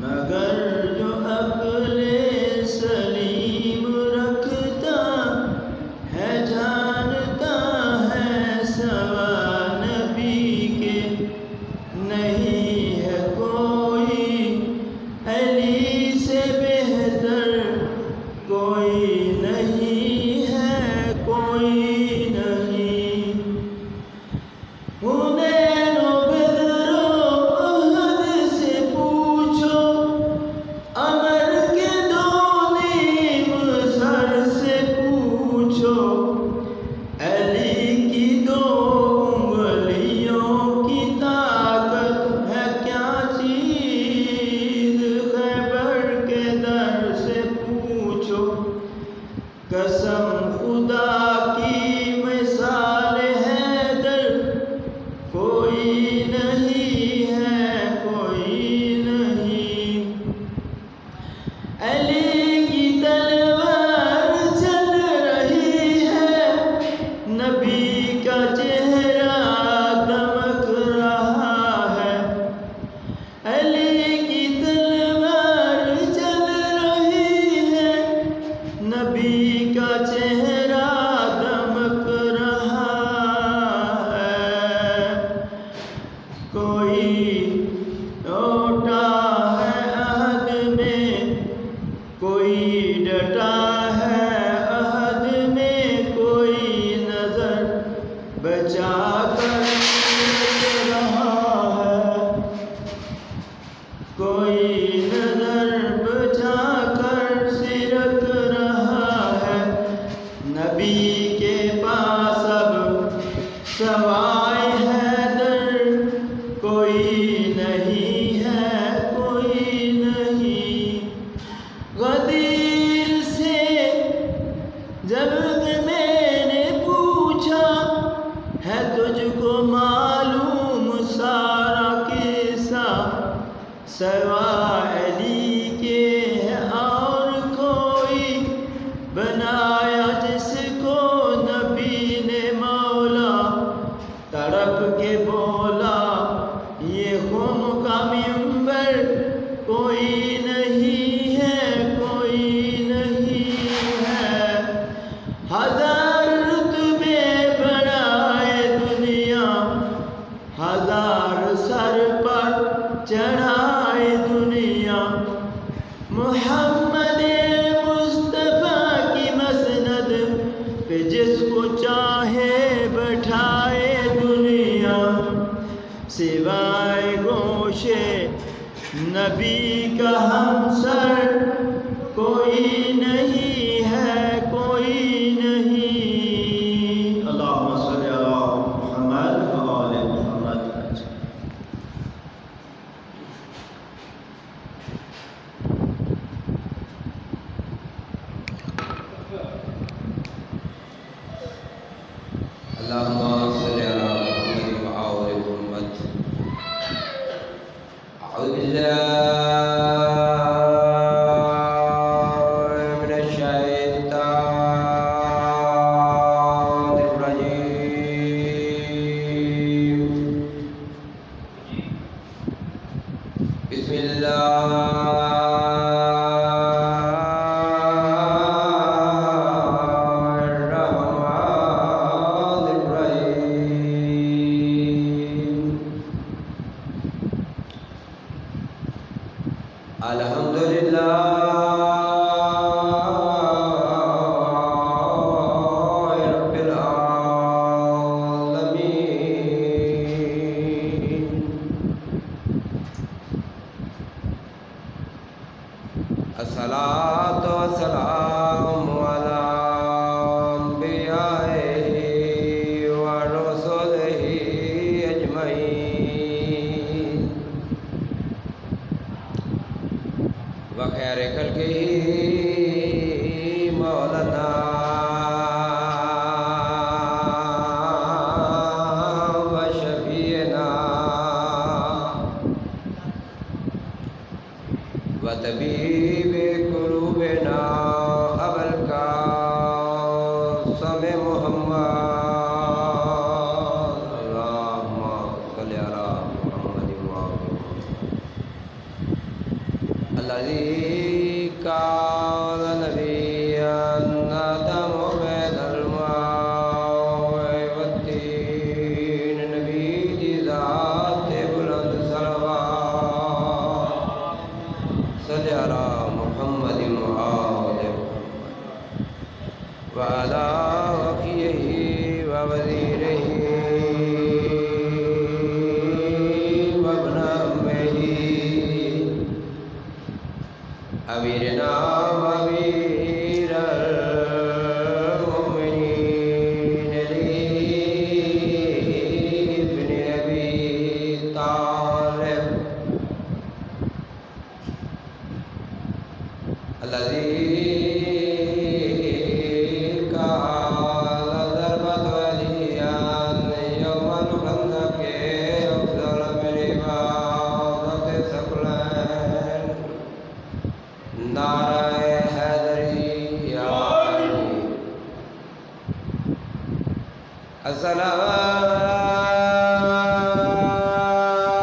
مگر جو ڈٹا ہے عہد میں، کوئی نظر بچا کر رہا ہے، کوئی نظر بچا کر سرک رہا ہے۔ نبی کے پاس اب سوائے حیدر کوئی نہیں ہے، کوئی نہیں۔ غدیر سے جب میں نے پوچھا، ہے تجھ کو معلوم سارا قصہ، سوائے علی کے ہے اور کوئی بنایا جس کو نبی نے مولا؟ تڑپ کے بولا یہ قوم کا ممبر، کوئی نہیں ہے، کوئی نہیں ہے۔ ہزار رتبے بڑھائے دنیا، ہزار سر پر چڑھائے دنیا، محمد مصطفیٰ کی مسند پہ جس کو چاہے بٹھائے دنیا۔ سوائے گوشے نبی کا ہمسر کوئی نہیں ہے، کوئی نہیں۔ اللہم صلی علی محمد و آل محمد۔ اللہم صلی علی محمد و آل محمد۔ اعوذ باللہ من الشیطان الرجیم۔ بسم اللہ الحمدللہ رب العالمین۔ الصلاۃ والسلام علی انبیائہ ورسلہ اجمعین، وخیر خلقہ مولانا و شفیعنا و طبیب قلوبنا ابو القاسم محمد۔ اللہم صلی علی محمد و آل محمد۔ الذی کان نبیا آدم بین الماء والطین، نبی دی ذات بلند صلوات، صلی علی محمد و آل محمد وعلی وقیہ و وزیرہ وابن عمہ امیرنا وامیر المؤمنین علی بن ابی طالب، الذی قال ضربت علیہ یوم الخندق افضل من عبادت ثقلین، نعرہ حیدری یا علی۔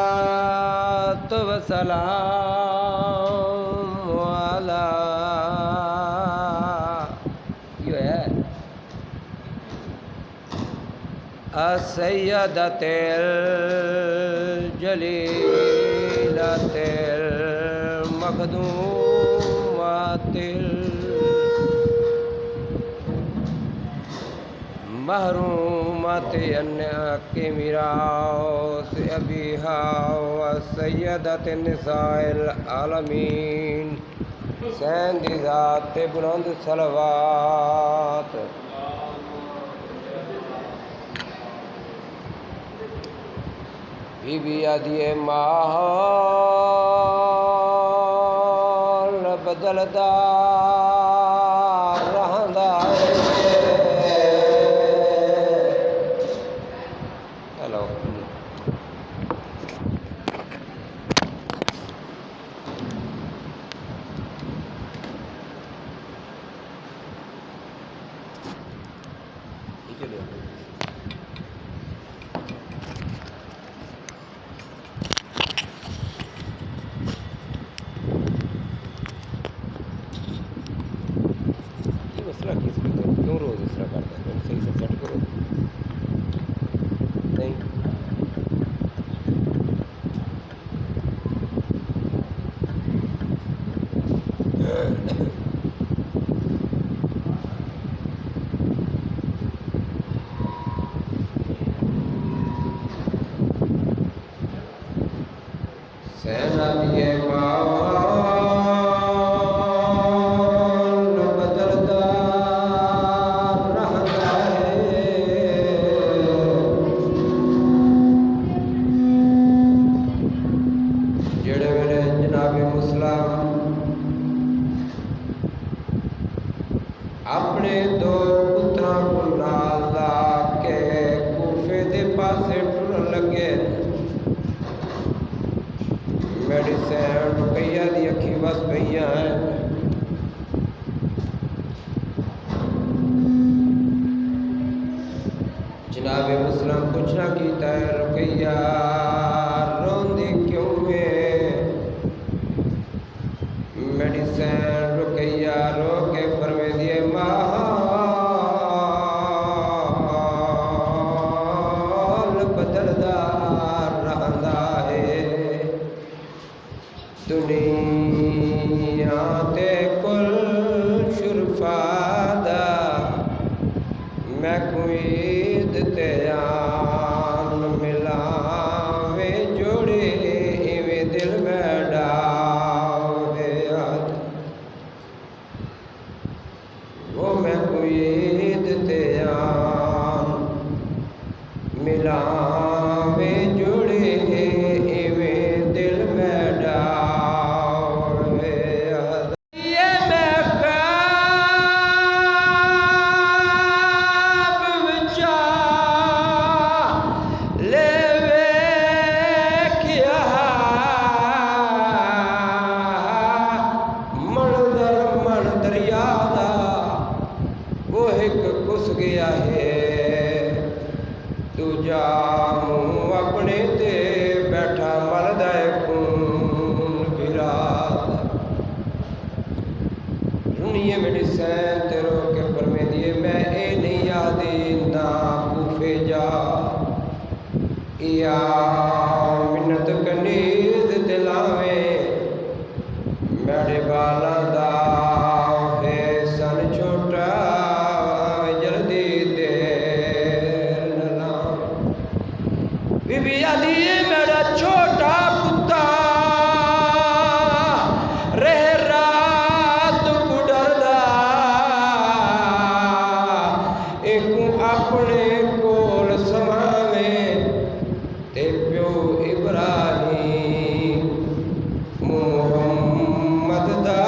الصلاۃ والسلام علی، یہ ہے السیدۃ الجلیلۃ المخدومۃ محرومات انک میراث ابیہا و سیدت نساء العالمین حسین دی ذات بلند صلوات بی بی آدھی ماحول بدلدا رہندا ہیلو مسئلہ کس کی کیوں روز اس طرح کرتا ہے تم صحیح سے سیٹ کرو نہیں سیناتی ماحول بدلدا رہندا ہے جڑے ویلے جناب مسلم اپنے دو پتراں کو نال لا کے کوفے دے پاسے ٹرن لگے میڈیسن رقیہ دی اکھی وس پئیاں ہیں جناب مسلم پوچھنا کیتا ہے رقیہ روندی کیوں ہے میڈیسن رقیہ رو کے فرمے دیے ماحول بدلدا رہندا ہے دنیا تے کل شرفا دا میں کوئید تے آن ملاوے جوڑے ایویں دل میں ڈاوے یاد وہ میں کوئید تے آن ملاوے جوڑے ایویں دل میں ڈاوے یاد یہ میں خواب وچا لے ویکھیا من دریا دا وہ ایک گس گیا ہے تو جا منہ اپنے تے بیٹھا مردا خون براد رنیے میڈیسن تے رو کے فرمے دیے میں اے نہیں یادی نہ کوفے جا یا منت کنیز دلاویں میرے بالاں دا ہے سن چھوٹا جلدی دیر نہ لاویں بی بی آدھی میرا چھوٹا پتا رہ رات کو ڈردا ایک اپنے کول سماویں تے پیو ابراہیم محمد دا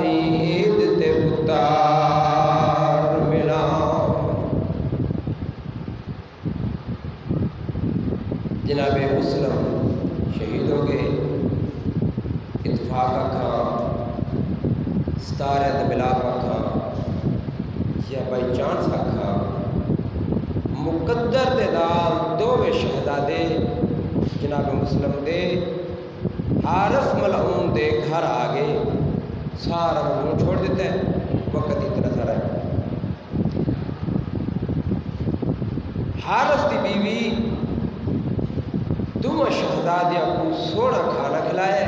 عید تے پتار ملاؤ جناب مسلم شہید ہو گئے اتفاق کھاں ستارے تے ملاپ کھاں یا بائی چانس کھاں مقدر دے نال دوویں شہزادے جناب مسلم دے حارث ملعون دے گھر آ گئے سارا منہ چھوڑ دیتا ہے وقت اتنا سارا ہے حارث دی بیوی دونوں شہزادیاں کو سونا کھانا کھلایا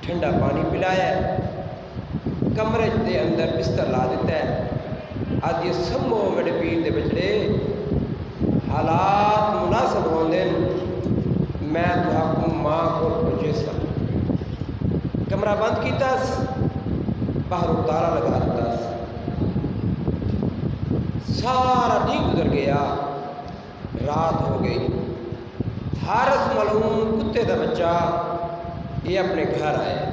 ٹھنڈا پانی پلایا کمرے دے اندر بستر لا دیتا ہے آدھی سمو میرے پیر دے بچڑے حالات مناسب ہوندے میں تو آپ ماں کو پوچھے سا کمرہ بند کیتا باہر تالا لگا دیتا سارا دن گزر گیا رات ہو گئی حارث ملعون کتے دا بچہ یہ اپنے گھر آیا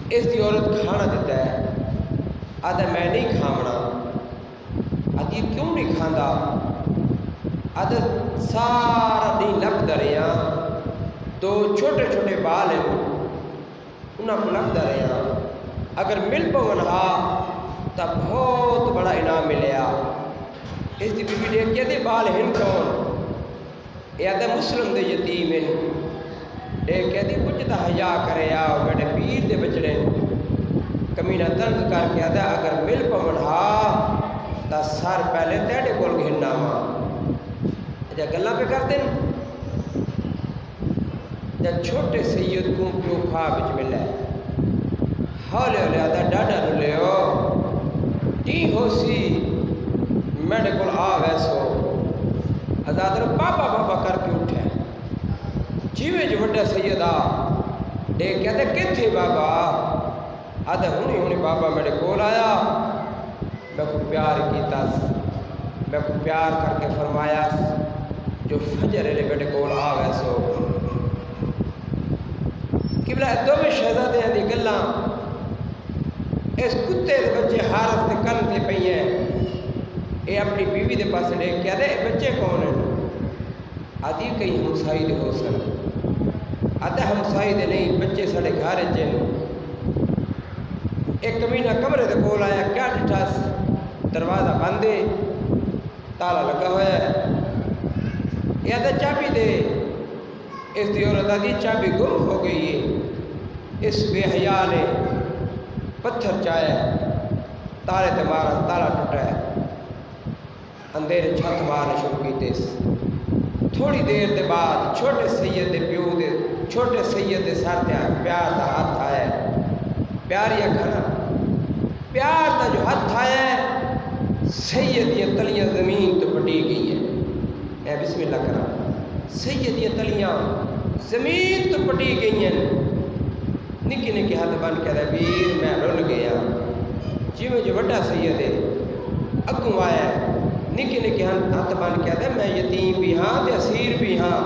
اس دی عورت کھانا دیتا ہے آدھا میں نہیں کھاونا آدھی کیوں نہیں کھاندا آدھا سارا دن لگ دریا تو چھوٹے چھوٹے بال ہیں انہاں کو لگ دریا اگر مل پون ہا تو بہت بڑا انعام ملیا اس دی بیوی دیکھ کے دے بال ہیں کون یہ آدھا مسلم دے یتیم ہیں دیکھ کے دی کچھ تا حیا کرے آؤ میرے پیر دے بچڑے کمینہ تنگ کر کے آدھا اگر مل پون ہا تا سار پہلے تیڑے کول گھننا ماں جا گلہ پہ کر دیں جا چھوٹے سید کو پیو خواب بچ ملے ہولے ہولے آدھا ڈاڈا رلے ہو ٹی ہو سی میڈے کول آ ویسو آدھا بابا بابا کر کے اٹھے جیوے جو وڈا سید آ دیکھ کہتے کتھے بابا آدھا ہونی بابا میرے کول آیا میں کو پیار کیتا میں کو پیار کر کے فرمایا جو فجر لے بیٹے کول آ ویسو قبلہ دو میں شہزادے ہیں دی گلاں اس کتے دے بچے حارث دے کن تے پئی ہیں اے اپنی بیوی دے پاس دیکھ کے آدھے بچے کون ہیں آدھی کئی ہمسائی دے ہو سن آدھا ہمسائی دے نہیں بچے ساڑے گھر جن ایک کمینہ کمرے دے کول آیا کیا ڈٹھاس دروازہ بندے تالا لگا ہوا ہے یہ آدھا چابی دے اس دی عورت آدھی چابی گم ہو گئی ہے اس بے حیا نے پتھر چایا تالے تے مارا تالا ٹوٹا ہے اندھیرے چھت مارنے شروع کی تیس تھوڑی دیر دے بعد چھوٹے سید دے پیو دے چھوٹے سید دے سر تے پیار دا ہاتھ آیا پیار یا کھنا پیار دا جو ہاتھ آیا سید یہ تلیاں زمین تو پٹی گئی ہیں اے بسم اللہ کرا سید یہ تلیاں زمین تو پٹی گئی ہیں نکی نکی ہاتھ بن کے دے ویر میں رول گیا جی میں جو وڈا سید ہے اگوں آیا نکی نکی ہاتھ بن کے دے میں یتیم بھی ہاں تے اسیر بھی ہاں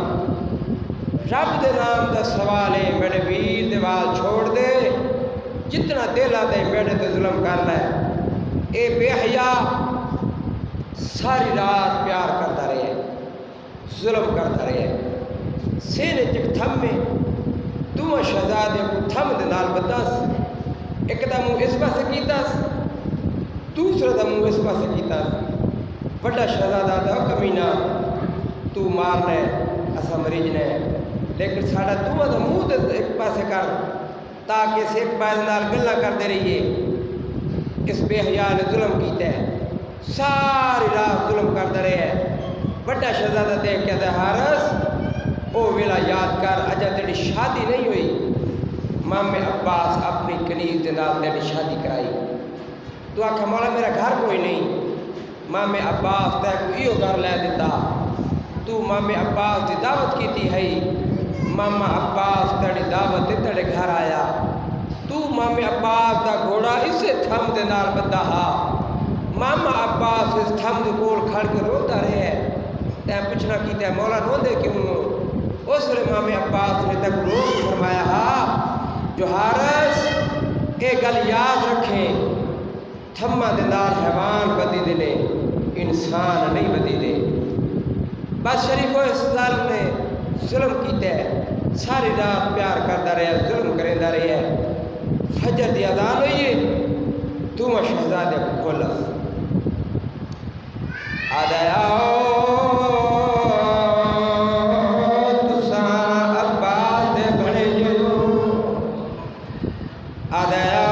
رب دے نام دا سوال ہے میرے ویر دے وال چھوڑ دے جتنا دل آدھے میرے تے ظلم کر لے اے بے حیا ساری رات پیار کرتا رہے ظلم کرتا رہے سینے چک تھم میں دو شہزادے کو تھم دے نال بداس ایک دا منہ اس پاسے کیتاس دوسرا دا منہ اس پاسے کیتاس بڑا شہزادہ دا کمینہ تو مارنے اسا مریض نے لیکن ساڑا دو دا منہ دے ایک پاسے کر تاکہ اسے ایک بار نال گلہ کر دے رہی ہے اس بے حیا نے ظلم کیتا ہے ساری رات ظلم کرتا رہے بڑا شہزادہ دیکھ کے دے حارث او ویلا یاد کر اجا تیری شادی نہیں ہوئی مام عباس اپنی کنیز دے نال تیری شادی کرائی تو آکھا مولا میرا گھر کوئی نہیں مام عباس تے کو ایو گھر لے دیتا تو مام عباس دی دعوت کیتی ہے ماما عباس تیری دعوت تیرے گھر آیا تو مام عباس دا گھوڑا اسے تھم دے نال بندہ ہا ماما عباس اس تھم دے کول کھڑ کے روتا رہے تے پوچھنا کیتا ہے مولا رو دے کیوں اس لئے مام عباس نے تک رو فرمایا ہا جو حارث اے گل یاد رکھیں تھما دے نال حیوان بدی دے نے انسان نہیں بدی دے بس شریف و اسلام نے ظلم کیتا ہے ساری رات پیار کرتا رہے ظلم کرتا رہے فجر دی اذان ہوئی ہے تو شہزادے کو کھولا آدھایا تساں عباس دے بڑے جو آدھایا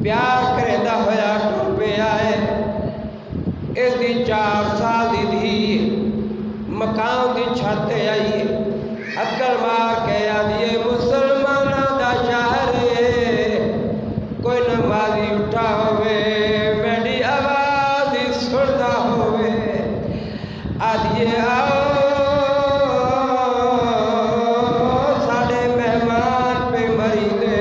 پیار کرتا ہویا ٹوپے آئے اس دی 4 سال دی دھی مکان دی چھتے آئی اکل مار کے آدھیے مسلمانہ دا شہر کوئی نمازی اٹھا ہوئے میری آواز ہی سندا ہوئے آدھیے آؤ ساڑھے مہمان پہ مری دے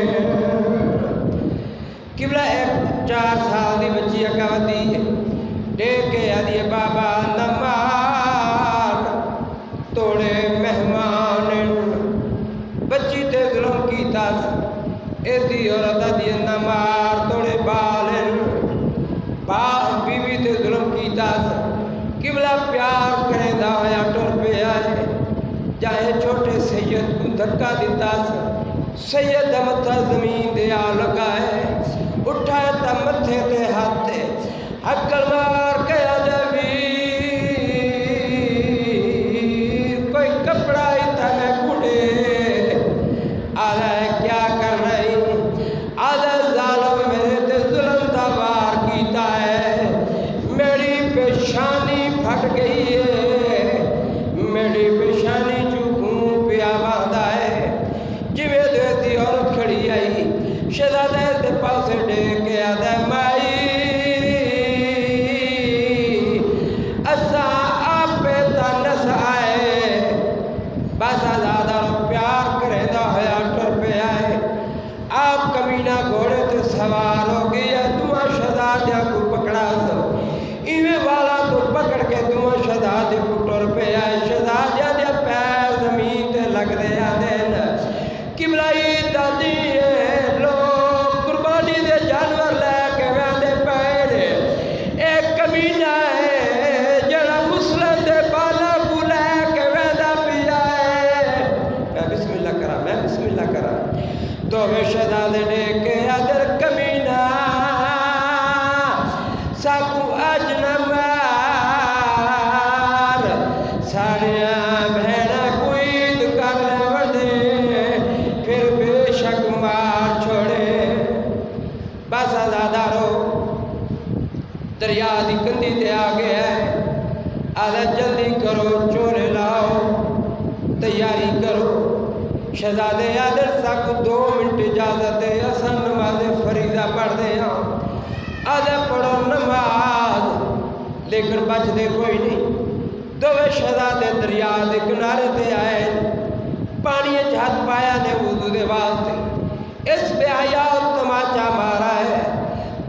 قبلہ ایک 4 سال دی بچی اکاوتی ہے دیکھ کے آدھیے بابا نمار توڑے مہمان بچی تے ظلم کی تاس اس دی عورت آدھیے نمار توڑے بالن بیوی تے ظلم کی تاس قبلہ پیار کریں دا ہویا ٹر پہ آئے جائے چھوٹے سید کو دھکا دیتا سید متھا زمین دیا لگائے اٹھائے تا متھے تے ہاتھے حکل مار کے آدھے ویر کوئی کپڑا ہی تھا میں کھڑے آدھے کیا کر رہی آدھے ظالم میرے تے ظلم دا وار کیتا ہے میری پیشانی پھٹ گئی ہے میری پیشانی چوکوں پیا باندھا ہے جوے دیتی عورت کھڑی آئی شہزادے دے پاسے ڈیک کے آدھے مائی اسا آپ تا نس آئے بس آزادہ پیار کریں دا ہویا ٹر پہ آئے آپ کمینہ گھوڑے تے سوار ہو گیا دعا شہزادہ کو پکڑا سو ایویں والا تو پکڑ کے دعا شہزادہ کو ٹر پہ آئے شہزادہ دے پیر زمین تے لگ دے آدھین قبلائی دادی لوگ قربانی دے جانور لے کے ویندے پہلے ایک کمینہ ہے جڑا مسلم دے بالا کو لے کے ویندا پیا ہے میں بسم اللہ کرا تو میں شہزادے نے کہ ادر کمینہ ساکو اج نہ مار ساڑیاں بہنا کوئی کر لے وڑے پھر بے شک مار چھوڑے بس آزادارو دریا دی کندی تے آگے ہے آدھا جلدی کرو چورے لاؤ تیاری کرو شہزادے آدھر ساکو 2 منٹ اجازت ہے اساں نماز فریضہ پڑھ دے ہاں آدھا پڑھو نماز لیکن بچ دے کوئی نہیں دوے شہزادے دریا دے کنارے تے آئے پانی جہت پایا نے وضو دے واسطے اس بے حیاء تماچا مارا ہے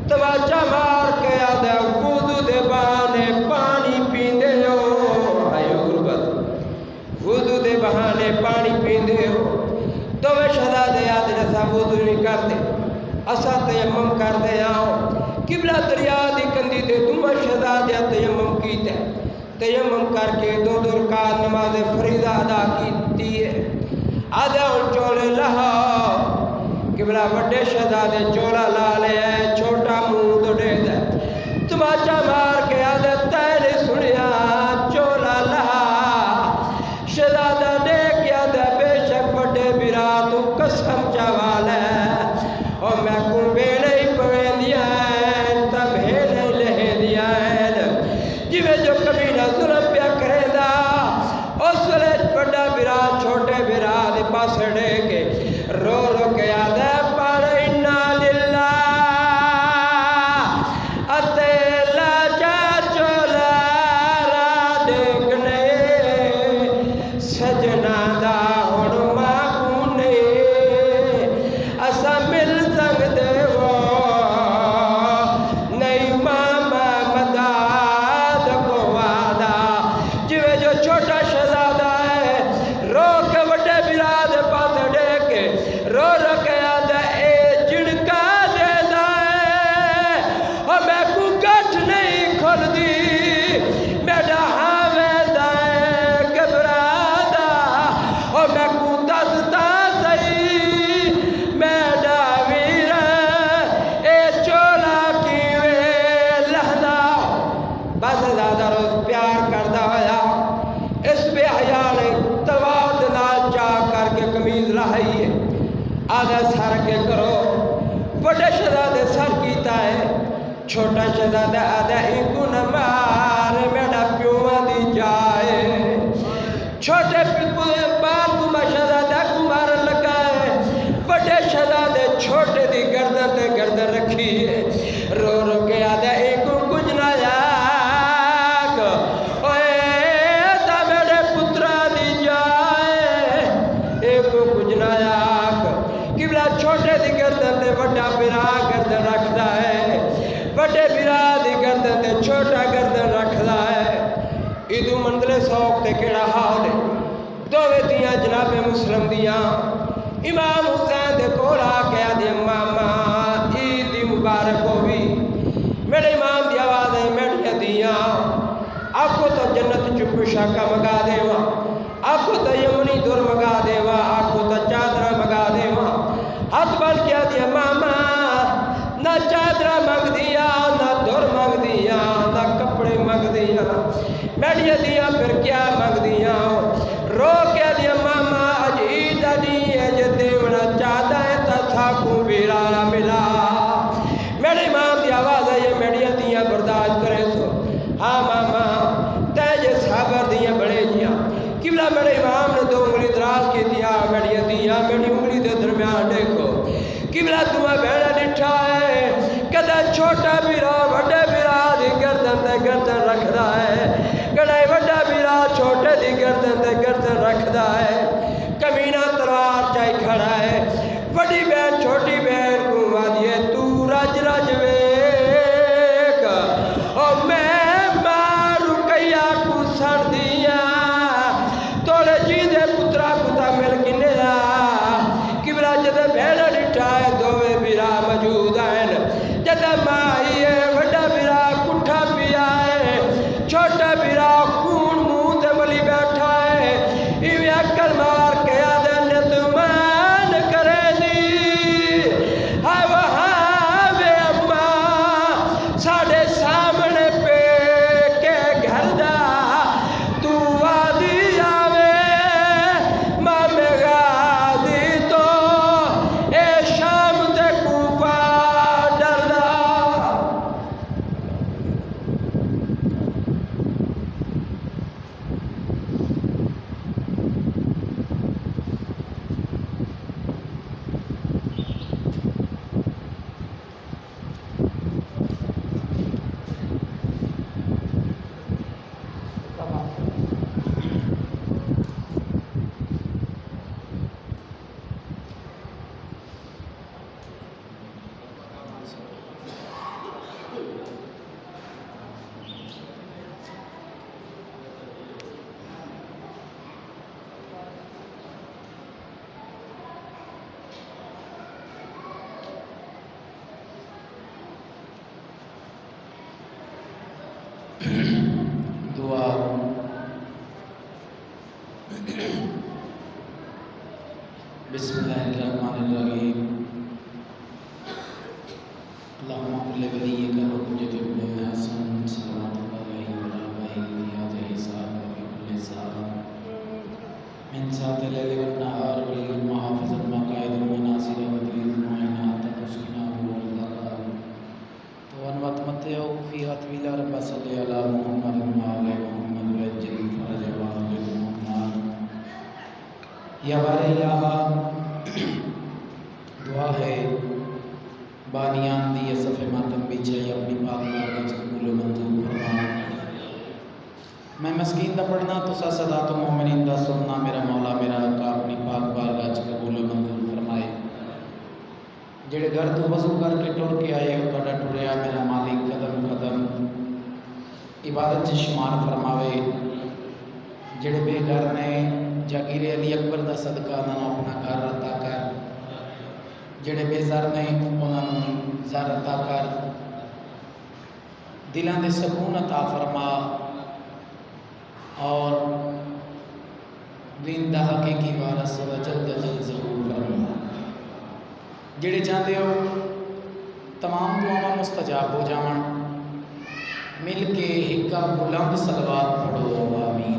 تماچا مار کے آدھا وضو دے بہانے پانی پیندے ہو آئیو غربت وضو دے بہانے پانی پیندے ہو دوے شہزادے آدھے جیسا وضو نہیں کرتے اسا تیمم کر دے آؤ قبلہ دریا دی کندی تے تم شہزادے تیمم کیتے تیمم کر کے 2 رکعت نماز فریضہ ادا کیتی ہے آدھا ان چولے لہاؤ قبلہ بڑے شہزادے چولا لا لے چھوٹا منہ دوڑے دے تماچا مار کے آدھے تیرے سنیا چولا لہا شہزادہ نے کیا دے بے شک بڑے برا تو قسم چوال ہے اور میں کو بے نہیں پڑھیں دیا ہے تب ہے نہیں لہے دیا ہے جوے جو کبھی نہ ظلم پیا کرے دا اس لے بڑا برا چھوٹے برا دے پاس ڈے کے رو کے آدھے پڑھ انا للہ اتیلا جا چولا را دیکھنے سجنا دا ہن ماکونے اسا مل سنگ دے وہ نہیں ماما مداد کو وعدہ جوے جو چھوٹا شہزادہ ہے رو کے وڈے براد پاس ڈے کے رو کے آدھا اے جڑکا دے دائے اور میں کو گھٹ نہیں کھل دی میڈا ہاوے دائے گبرادا اور میں کو دستا سہی میڈا ویر اے چولا کیوے لہدا بس زیادہ روز پیار کردہ ہویا اس بے حیاء نے تواد نال چاہ کر کے قمیض لائی ہے آدھا سر کے کرو بڑے شہزادے سر کیتا ہے چھوٹا شہزادہ آدھا ایکو نمار میڈا پیوہ دی جائے چھوٹے بال کو ادو منزل سوک تے کیڑا حال ہے دوویں دیاں جناب مسلم دیاں امام حسین دے کول آ کے آدھے ماما عید دی مبارک ہوئی میرے امام دی آوازیں میڑیاں دیاں آکھو تو جنت چپ شاکا مگا دیواں آکھو تو یمنی دور مگا دیواں آکھو تو چادرہ مگا دیواں ہاتھ بڑھ کے آدھے ماما نہ چادرہ مگ دیا نہ دور مگ دیا نہ کپڑے مگ دیا میڑیاں دیاں پھر کیا مگ دیا رو کے دیا ماما اج عید دی ہے جے دیونا چاہتا ہے تا تھاکوں بیرا ملا میرے امام دی آواز ہے یہ میڑیاں دیاں برداشت کرے سو ہاں ماما تیجے صحابر دیاں بڑے جیاں قبلہ میرے امام نے دو انگلی دراز کی دیا میڑیاں دیاں میری انگلی دے درمیان دیکھو قبلہ تمہیں بیڑا ڈٹھا ہے کدھا چھوٹا بیرا وڈے بیرا دی گردن تے گردن رکھ رہا ہے کدھا وڈا بیرا چھوٹے دی گردن تے گردن رکھ رہا ہے کمینہ تلوار چاہی کھڑا ہے وڈی بہن چھوٹی بہن کو آدھی ہے تو رج رج ویک او میں ماں رکیا کو سڑ دیا توڑے جیدے پترا کتا مل گنیا قبلہ جدے بھیڑا ڈٹھا ہے دوویں بیرا موجود ہیں جدے مائی ہے وڈا بیرا کٹھا پیا ہے چھوٹا بیرا خون منہ تے ملی بیٹھا ہے ایویں عقل مار کے آدھے نتمان کرے دی ہائے وہاں وے اماں ساڑھے سامنے پہ کے گھر دا تو وادی آوے ماں میں غازی تو اے شام تے کوفہ ڈردا دعا بسم اللہ الرحمن الرحیم اللہم کل ولیک الحجۃ ابن الحسن صلوات اللہ علیہ وآلہ یا جہیسان وفی کل ساعت من ساعت اللیل والنہار ولی المحافظ المقائد المناصر ودلیل المعینات تسکنہ والذکر توان واتمتعو فی اطویل رب صلی اللہ محمد وآلہ محمد وجل فرج وآلہ محمد یا بار الہ دعا ہے بانیان دی صفحہ ماتم بیچے اپنی پاک بارگاہ قبول و منظور فرما میں مسکین دا پڑھنا تو سا صدات و مومنین دا سننا میرا مولا میرا آقا اپنی پاک بارگاہ قبول و منظور فرمائے جڑے گھر تو وضو کر کے ٹر کے آئے ہو کڑا ٹریا میرا مالک قدم قدم عبادت شمار فرماوے جڑے بے گھر نے جاگیر علی اکبر دا صدقہ انہوں اپنا گھر عطا کر جڑے بے زر نے انہوں زر عطا کر دلان دے سکون عطا فرما اور دین دا حقیقی وارث و جد جد ظہور فرما جڑے چاہتے ہو تمام دعاواں مستجاب ہو جاون مل کے ہکا بلند صلوات پڑھو آمین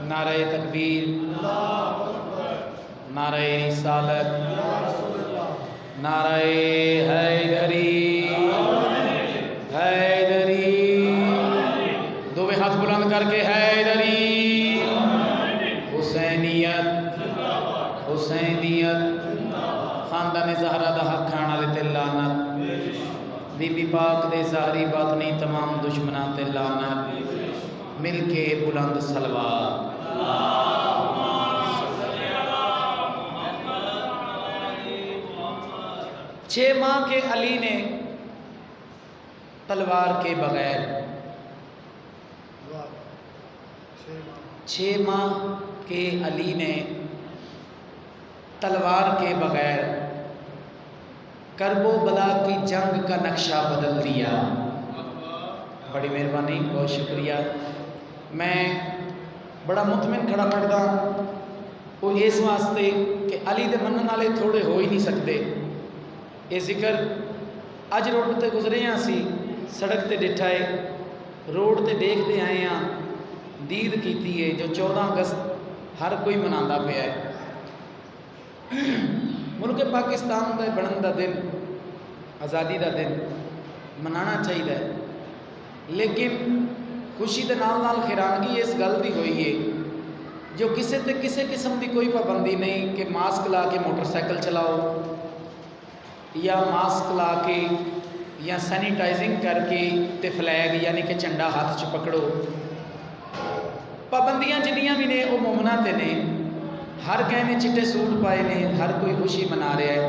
نعرہ تکبیر نعرہ رسالت نعرہ حیدری حیدری دو ہاتھ بلند کر کے حیدری حسینیت حسینیت خاندان زہرا دا حق کھانا لیتے لعنت بی بی پاک دے ظاہری باطنی تمام دشمنان تے لعنت مل کے بلند صلوات 6 ماہ کے علی نے تلوار کے بغیر 6 ماہ کے علی نے تلوار کے بغیر کرب و بلا کی جنگ کا نقشہ بدل دیا. بڑی مہربانی، بہت شکریہ. میں بڑا مطمئن کھڑا کردا وہ اس واسطے کہ علی دے منن والے تھوڑے ہو ہی نہیں سکتے. یہ ذکر اج روڈ تے گزرے ہاں، سی سڑک تے ڈٹھا ہے، روڈ تے دیکھتے آئے ہاں، دید کیتی ہے جو 14 اگست ہر کوئی مناتا پیا ہے. ملک پاکستان دا بنن دا دن، آزادی دا دن منانا چاہیے، لیکن خوشی دے نال نال حیرانگی اس گل دی ہوئی ہے جو کسے قسم دی کوئی پابندی نہیں کہ ماسک لا کے موٹر سائیکل چلاؤ یا ماسک لا کے یا سینیٹائزنگ کر کے تے فلیگ یعنی کہ جھنڈا ہاتھ چ پکڑو. پابندیاں جنیاں بھی نے وہ مومنا تے نے، ہر کہے نے چٹے سوٹ پائے نے، ہر کوئی خوشی منا رہا ہے،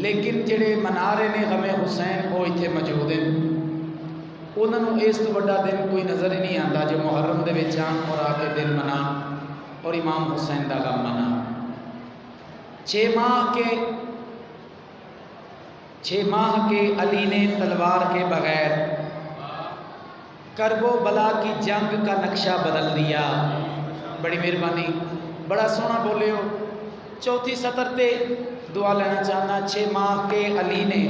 لیکن جڑے منا رہے نے غم حسین وہ اتنے موجود ہیں. انہوں نے اس تو بڑا دن کوئی نظر ہی نہیں آتا جو محرم دے وچ آن اور آ کے دن منا اور امام حسین دا غم منا. 6 ماہ کے علی نے تلوار کے بغیر کرب و بلا کی جنگ کا نقشہ بدل دیا. بڑی مہربانی، بڑا سونا بولے ہو. چوتھی سطر تے دعا لینا چاہنا. 6 ماہ کے علی نے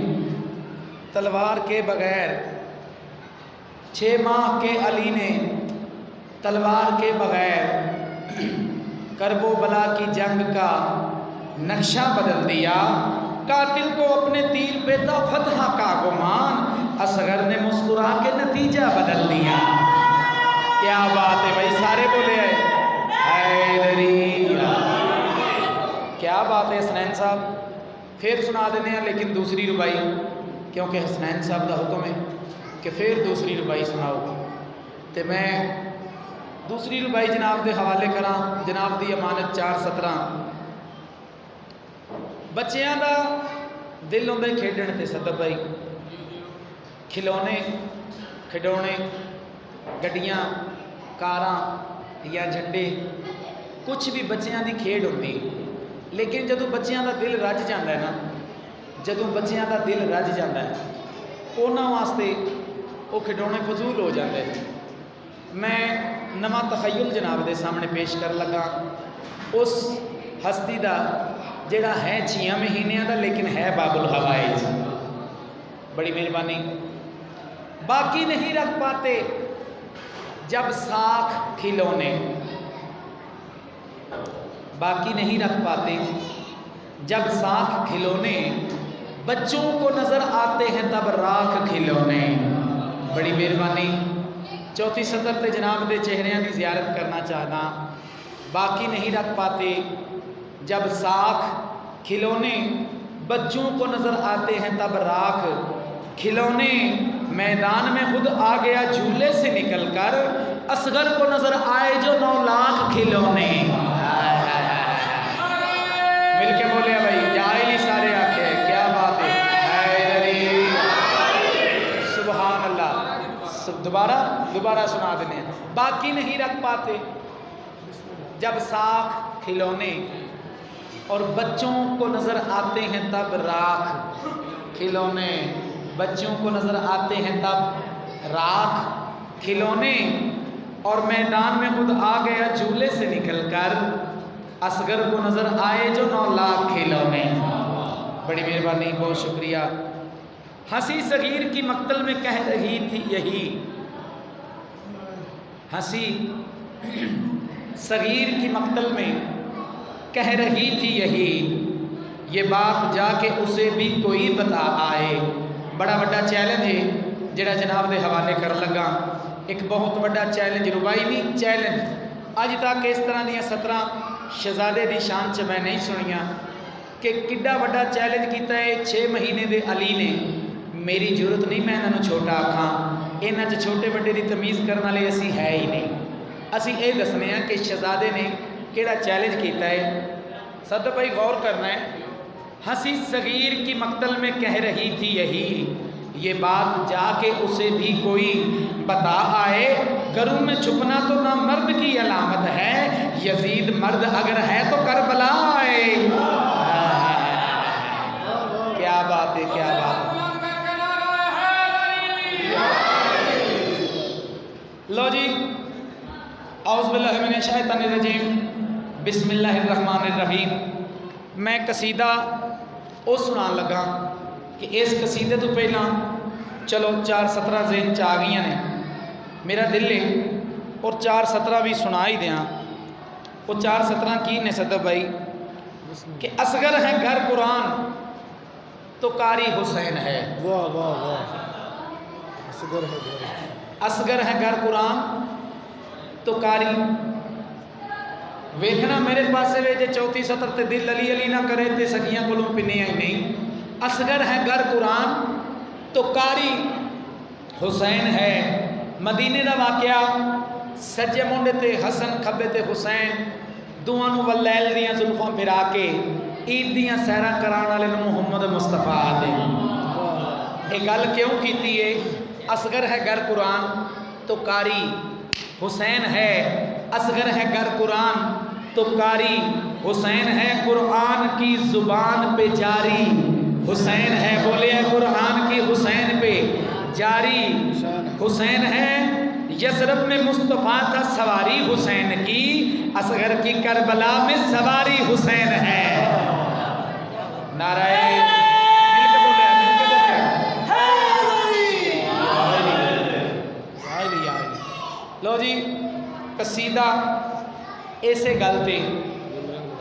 تلوار کے بغیر، 6 ماہ کے علی نے تلوار کے بغیر کرب و بلا کی جنگ کا نقشہ بدل دیا. قاتل کو اپنے تیر پہ تھا فتح کا گمان، اصغر نے مسکرا کے نتیجہ بدل دیا. کیا بات ہے بھائی، سارے بولے حیدری، کیا بات ہے حسنین صاحب. پھر سنا دینے ہیں لیکن دوسری ربائی، کیونکہ حسنین صاحب کا حکم ہے کہ پھر دوسری ربائی سناؤ. تو میں دوسری ربائی جناب دے حوالے کراں. جناب دی امانت 4 17. بچیاں دا دل ہوندے کھیڈن تے صدر بھائی، کھلونے کھڈونے، گڈیاں کاراں یا جھنڈے، کچھ بھی بچیاں دی کھیڈ ہوندی. لیکن جدوں بچیاں دا دل رج جاندا ہے نا، جدوں بچیاں دا دل رج جاندا ہے انہاں واسطے وہ کھڈونے فضول ہو جاندے. میں نواں تخیل جناب دے سامنے پیش کر لگا اس ہستی دا جڑا ہے 6 مہینیاں دا لیکن ہے باب الحوائج. بڑی مہربانی. باقی نہیں رکھ پاتے جب ساکھ کھلونے، باقی نہیں رکھ پاتے جب ساکھ کھلونے، بچوں کو نظر آتے ہیں تب راکھ کھلونے. بڑی مہربانی. چوتھی سطر تے جناب دے چہریاں کی زیارت کرنا چاہنا. باقی نہیں رکھ پاتے جب ساکھ کھلونے، بچوں کو نظر آتے ہیں تب راکھ کھلونے. میدان میں خود آ گیا جھولے سے نکل کر، اصغر کو نظر آئے جو 9 لاکھ کھلونے. مل کے بولے بھائی، جائے سارے آکھے کیا بات ہے. حیدری، سبحان اللہ. دوبارہ سنا دینے. باقی نہیں رکھ پاتے جب ساکھ کھلونے اور بچوں کو نظر آتے ہیں تب راکھ کھلونے، بچوں کو نظر آتے ہیں تب راکھ کھلونے. اور میدان میں خود آ گیا جھولے سے نکل کر، اصغر کو نظر آئے جو 9 لاکھ کھلونے. بڑی مہربانی، بہت شکریہ. ہنسی صغیر کی مقتل میں کہہ رہی تھی یہی، ہنسی صغیر کی مقتل میں کہہ رہی تھی یہی، یہ بات جا کے اسے بھی کوئی بتا آئے. بڑا بڑا چیلنج ہے جڑا جناب دے حوالے کر لگا. ایک بہت بڑا چیلنج، ربائی نہیں چیلنج. اج تک اس طرح دیا 17 شہزادے دی شان چ میں نہیں سنیاں کہ کڈا بڑا چیلنج کیتا ہے 6 مہینے دے علی نے. میری ضرورت نہیں میں انہوں چھوٹا آکھاں، انہاں چ چھوٹے بڑے دی تمیز کرنے والے اسی ہے ہی نہیں. اسی یہ دسنے ہیں کہ شہزادے نے کیڑا چیلنج کیتا ہے. صد بھائی غور کرنا ہے. ہنسی صغیر کی مقتل میں کہہ رہی تھی یہی، یہ بات جا کے اسے بھی کوئی بتا آئے، گھروں میں چھپنا تو نہ مرد کی علامت ہے، یزید مرد اگر ہے تو کربلا آئے۔ کیا بات ہے، کیا بات ہے۔ لو جی، اعوذ باللہ من الشیطان الرجیم، بسم اللہ الرحمن الرحیم۔ میں قصیدہ وہ سنان لگا کہ اس قصیدے تو پہلا چلو 4 سطرہ ذہن چ آ گئی نے، میرا دل ہے اور 4 سطرہ بھی سنا ہی دیاں۔ وہ 4 سطرہ کی نے صدق بھائی کہ اصغر ہے گھر قرآن تو قاری حسین ہے۔ واہ واہ واہ، اصغر ہے گھر، اصغر ہے گھر قرآن تو قاری ویکھنا میرے پاسے وے جے 34 سطر تے دل علی علی نہ کرے تے سکیاں کولوں پنے آئی نہیں۔ اصغر ہے گھر قرآن تو قاری حسین ہے۔ مدینے دا واقعہ، سجے منڈے تے حسن کھبے تے حسین، دوواں نوں ولیل دیاں زلفاں پھرا کے عید دیاں سیراں کران والے نوں محمد مصطفیٰ دے۔ یہ گل کیوں کیتی ہے؟ اصغر ہے گھر قرآن تو قاری حسین ہے، اصغر ہے گھر قرآن تو قاری حسین ہے، قرآن کی زبان پہ جاری حسین ہے، بولے قرآن کی حسین پہ جاری حسین ہے۔ یثرب میں مصطفیٰ تھا سواری حسین کی، اصغر کی کربلا میں سواری حسین ہے۔ نعرہ لو جی، قصیدہ ایسے گل تے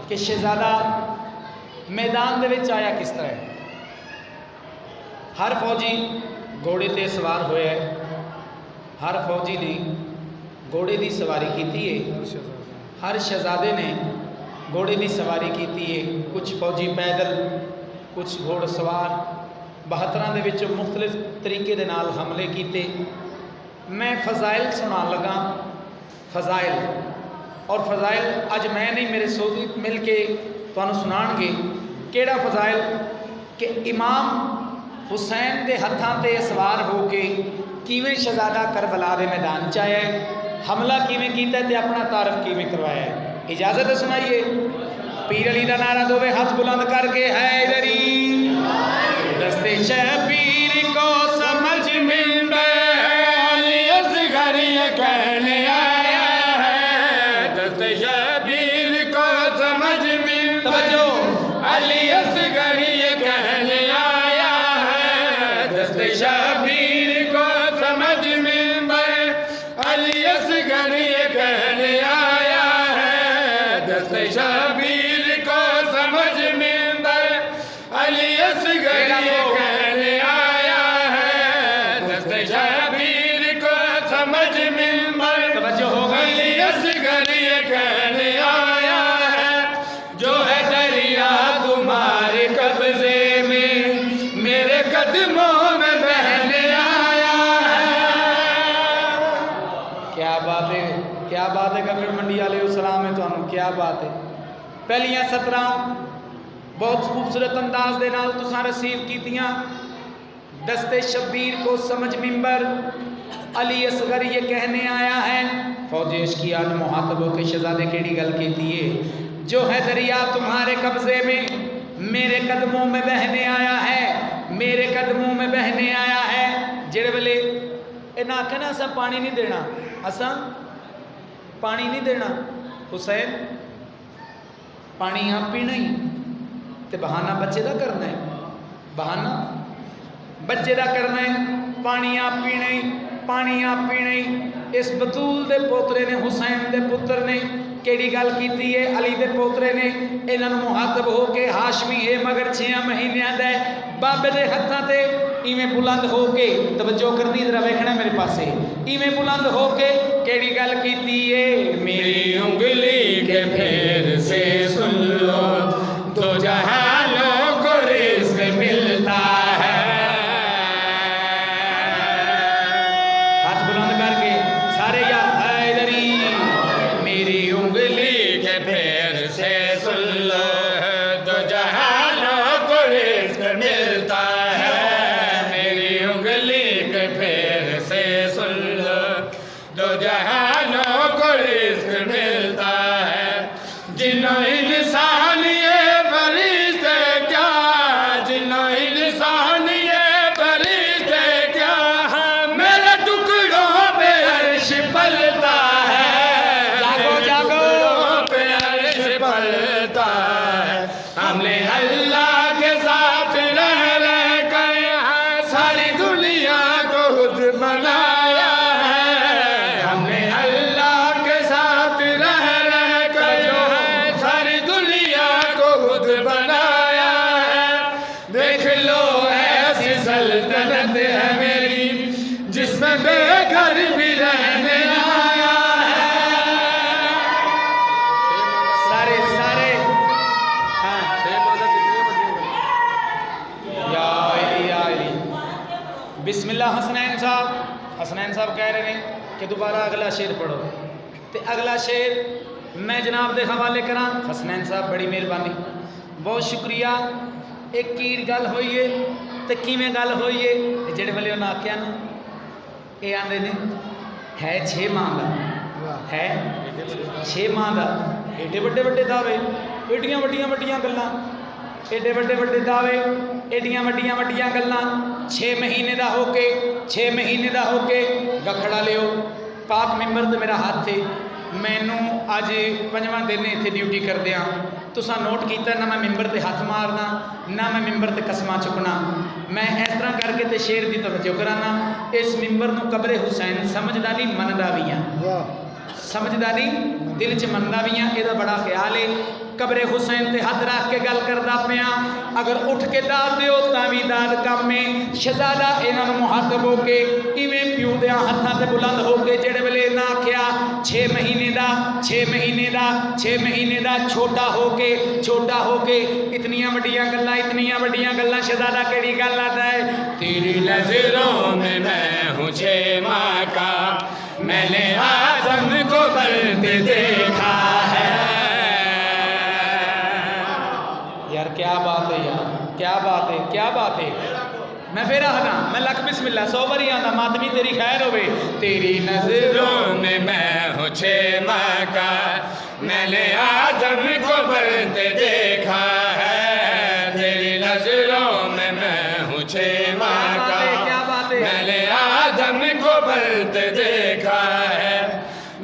کہ شہزادہ میدان دے وچ آیا کس طرح ہے۔ ہر فوجی گھوڑے تے سوار ہویا ہے، ہر فوجی نے گھوڑے دی سواری کیتی ہے، ہر شہزادے نے گھوڑے دی سواری کیتی ہے، کچھ فوجی پیدل، کچھ گھوڑ سوار، 72 دے وچ مختلف طریقے دے نال حملے کیتے۔ میں فضائل سنان لگا، فضائل، اور فضائل اج میں نہیں میرے سوزی مل کے تانوں سنان گے۔ کیڑا فضائل؟ کہ امام حسین دے ہتھاں تے سوار ہو کے کیویں شہزادہ کربلا دے میدان چ آیا ہے، حملہ کیویں کیتا ہے تے اپنا تعارف کیویں کروایا ہے۔ اجازت ہے سنائیے؟ پیر علی دا نعرہ دوویں ہاتھ بلند کر کے، حیدری دستے شبیر کو سمجھ مل کہنے آیا ہے، دست شبیر کو سمجھ میں توجہ، علی اصغر یہ کہنے آیا ہے، دست شبیر کو سمجھ میں علی اصغر یہ کہنے آیا ہے، دست شبیر کو سمجھ میں علی اصغر یہ کہنے آیا ہے، دست شبیر کو سمجھ میں توجہ ہو گئی، علی اصغر یہ کہنے آیا ہے، جو ہے دریا تمہارے قبضے میں میرے قدموں میں بہنے آیا ہے۔ کیا بات ہے، کیا بات ہے ککڑ منڈی علیہ السلام ہے تانوں، کیا بات ہے۔ پہلیاں 17 بہت خوبصورت انداز دے نال تساں رسیو کیتیاں۔ دستے شبیر کو سمجھ منبر، علی اصغر یہ کہنے آیا ہے، فوج عشقیان مخاطب ہو کے شہزادے کیڑی گل کیتی ہے، جو ہے دریا تمہارے قبضے میں میرے قدموں میں بہنے آیا ہے، میرے قدموں میں بہنے آیا ہے۔ جڑے ویلے انہاں آکھے نا اساں پانی نہیں دینا، اساں پانی نہیں دینا، حسین پانی آپ پینا ہی تے بہانہ بچے دا کرنا ہے، بہانہ بچے دا کرنا ہے، پانی آپ پینا ہی، پانی آپ پینا ہی۔ اس بطول دے پوترے نے، حسین دے پتر نے کیڑی گل کیتی ہے، علی دے پوترے نے انہاں نوں مخاطب ہو کے، ہاشمی ہے مگر 6 مہینیاں دا ہے، بابے دے ہتھاں تے ایویں بلند ہو کے، توجہ کرنی ذرا ویکھنا میرے پاسے، ایویں بلند ہو کے کیڑی گل کیتی ہے، میری انگلی کے پھیر سے سن لو دو جہانوں کو رزق ملتا ہے۔ ہاتھ بلند کر کے سارے یا حیدری، میری انگلی کے پھیر سے سن لو دو جہانوں کو رزق ملتا ہے، میری انگلی بسم اللہ حسنین صاحب کہہ رہے ہیں کہ دوبارہ اگلا شعر پڑھو تو اگلا شعر میں جناب دے حوالے کراں. حسنین صاحب بڑی مہربانی بہت شکریہ. ایک کی گل ہوئی ہے تو کیویں گل ہوئی ہے جڑے والے انہیں آخیا نا یہ آدھے نے ہے 6 ماہ کا ہے 6 ماہ کا ایڈے وڈے وڈے دعوے ایڈیاں وڈیاں گلاں ایڈے وڈے دعوے ایڈیاں وڈیاں گلاں 6 مہینے دا ہو کے 6 مہینے دا ہو کے گکھڑا لیو پاک ممبر تے میرا ہاتھ تھے مینوں اج 5واں دن اتنے ڈیوٹی کردیا تساں نوٹ کیتا نہ میں ممبر تے ہاتھ مارنا نہ میں ممبر تے قسماں چکنا میں اس طرح کر کے تے شیر دی توجہ کرانا. اس ممبر نو قبر حسین سمجھدا نہیں مندا بھی ہاں سمجھدا نہیں دل چ مندا بھی ہاں. یہ بڑا خیال ہے قبر حسین تے ہاتھ رکھ کے گل کردا پیا اگر اٹھ کے داد دیو تاں وی داد کم ہے. شہزادہ انہاں نوں مخاطب ہو کے ایویں پیو دیاں ہتھاں تے بلند ہو کے جڑے ویلے نہ آکھیا 6 مہینے دا چھوٹا ہو کے اتنیاں وڈیاں گلاں شہزادہ کیڑی گل آتا ہے تیری نظروں میں ہوں 6 ماہ کا میں نے آدم کو بلتے دیکھا ہے. یار کیا بات ہے یار کیا بات ہے. میں پھر آنا میں لکھ بسم اللہ 100 باری آنا ماتمی تیری خیر ہوئے. تیری نظروں میں ہوں 6 ماہ کا میں نے آدم کو بلتے دیکھا ہے. تیری نظروں میں ہوں 6 ماہ کا میں نے آدم کو بلتے دیکھا ہے.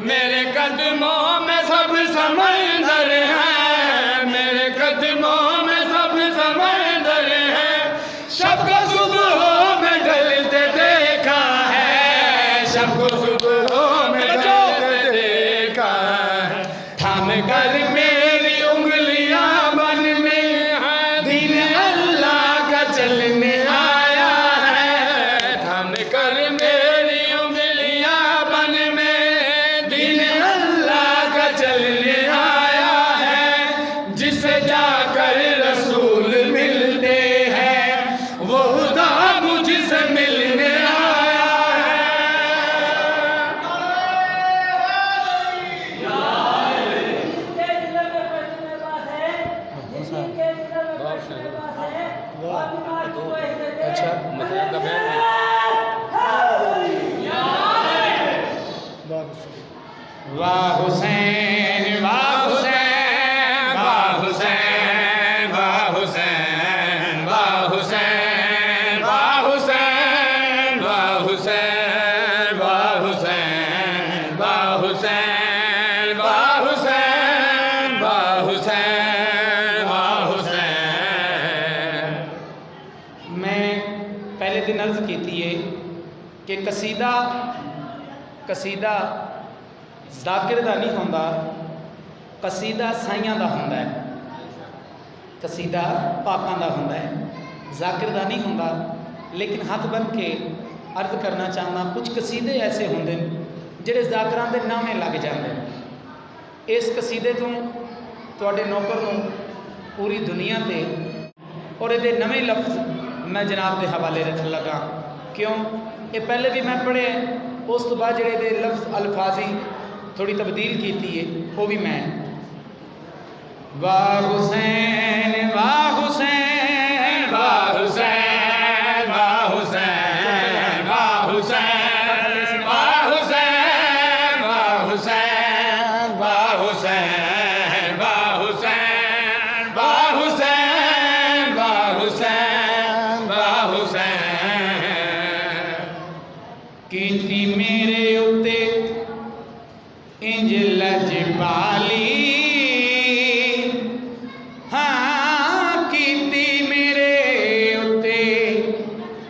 میرے قدموں میں سب سمندر ہیں میرے قدموں میں سب سمندر ہیں شب کو صبحوں میں ڈلتے دیکھا ہے شب کو صبحوں میں ڈلتے دیکھا ہے. تھام کر میری انگلیاں بن میں دین اللہ کا چلنے آیا ہے. تھام کر میری انگلیاں بن میں دین اللہ کا چلنے آیا ہے. جسے جا کر رسول ملتے ہیں وہ خدا مجھ سے ملنے آیا ہے. اچھا واہ حسین واہ حسین واہ حسین واہ حسین واہ حسین واہ حسین واہ حسین واہ حسین واہ حسین واہ حسین واہ حسین واہ حسین. میں پہلے دن عرض کیتی ہے کہ قصیدہ ذاکر دا نہیں ہوندا قصیدہ سائیاں دا ہوندا ہے قصیدہ پاکاں دا ہوندا ہے ذاکر دا نہیں ہوندا. لیکن ہاتھ بن کے عرض کرنا چاہنا کچھ قصیدے ایسے ہوندے جڑے ذاکراں دے نامے لگ جاندے. اس قصیدے تو تواڈے نوکر نوں پوری دنیا تے اور یہ نویں لفظ میں جناب دے حوالے رکھن لگا. کیوں یہ پہلے بھی میں پڑھے اس تو بعد جڑے دے لفظ الفاظی تھوڑی تبدیل کیتی ہے وہ بھی میں واہ حسین واہ حسین واہ حسین واہ حسین واہ حسین واہ حسین واہ حسین واہ حسین واہ حسین واہ حسین واہ حسین واہ حسین کیتی میرے اتے انج لجپالی ہاں کیتی میرے اتے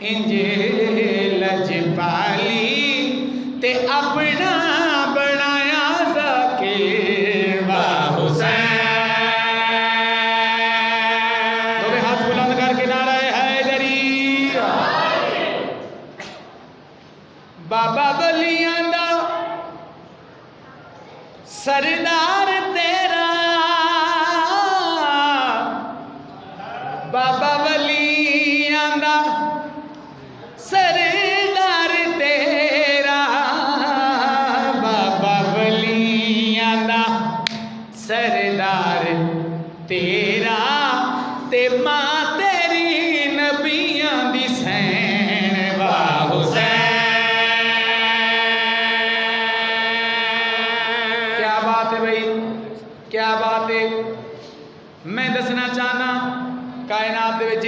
انج لجپالی تے اپنا بنایا ذاکر واہ حسین. دونوں ہاتھ بلند کر کے نعرہ حیدری. بابا ولیاں دا سردار تیرا بابا ولیاں دا سردار کائنات دے وچ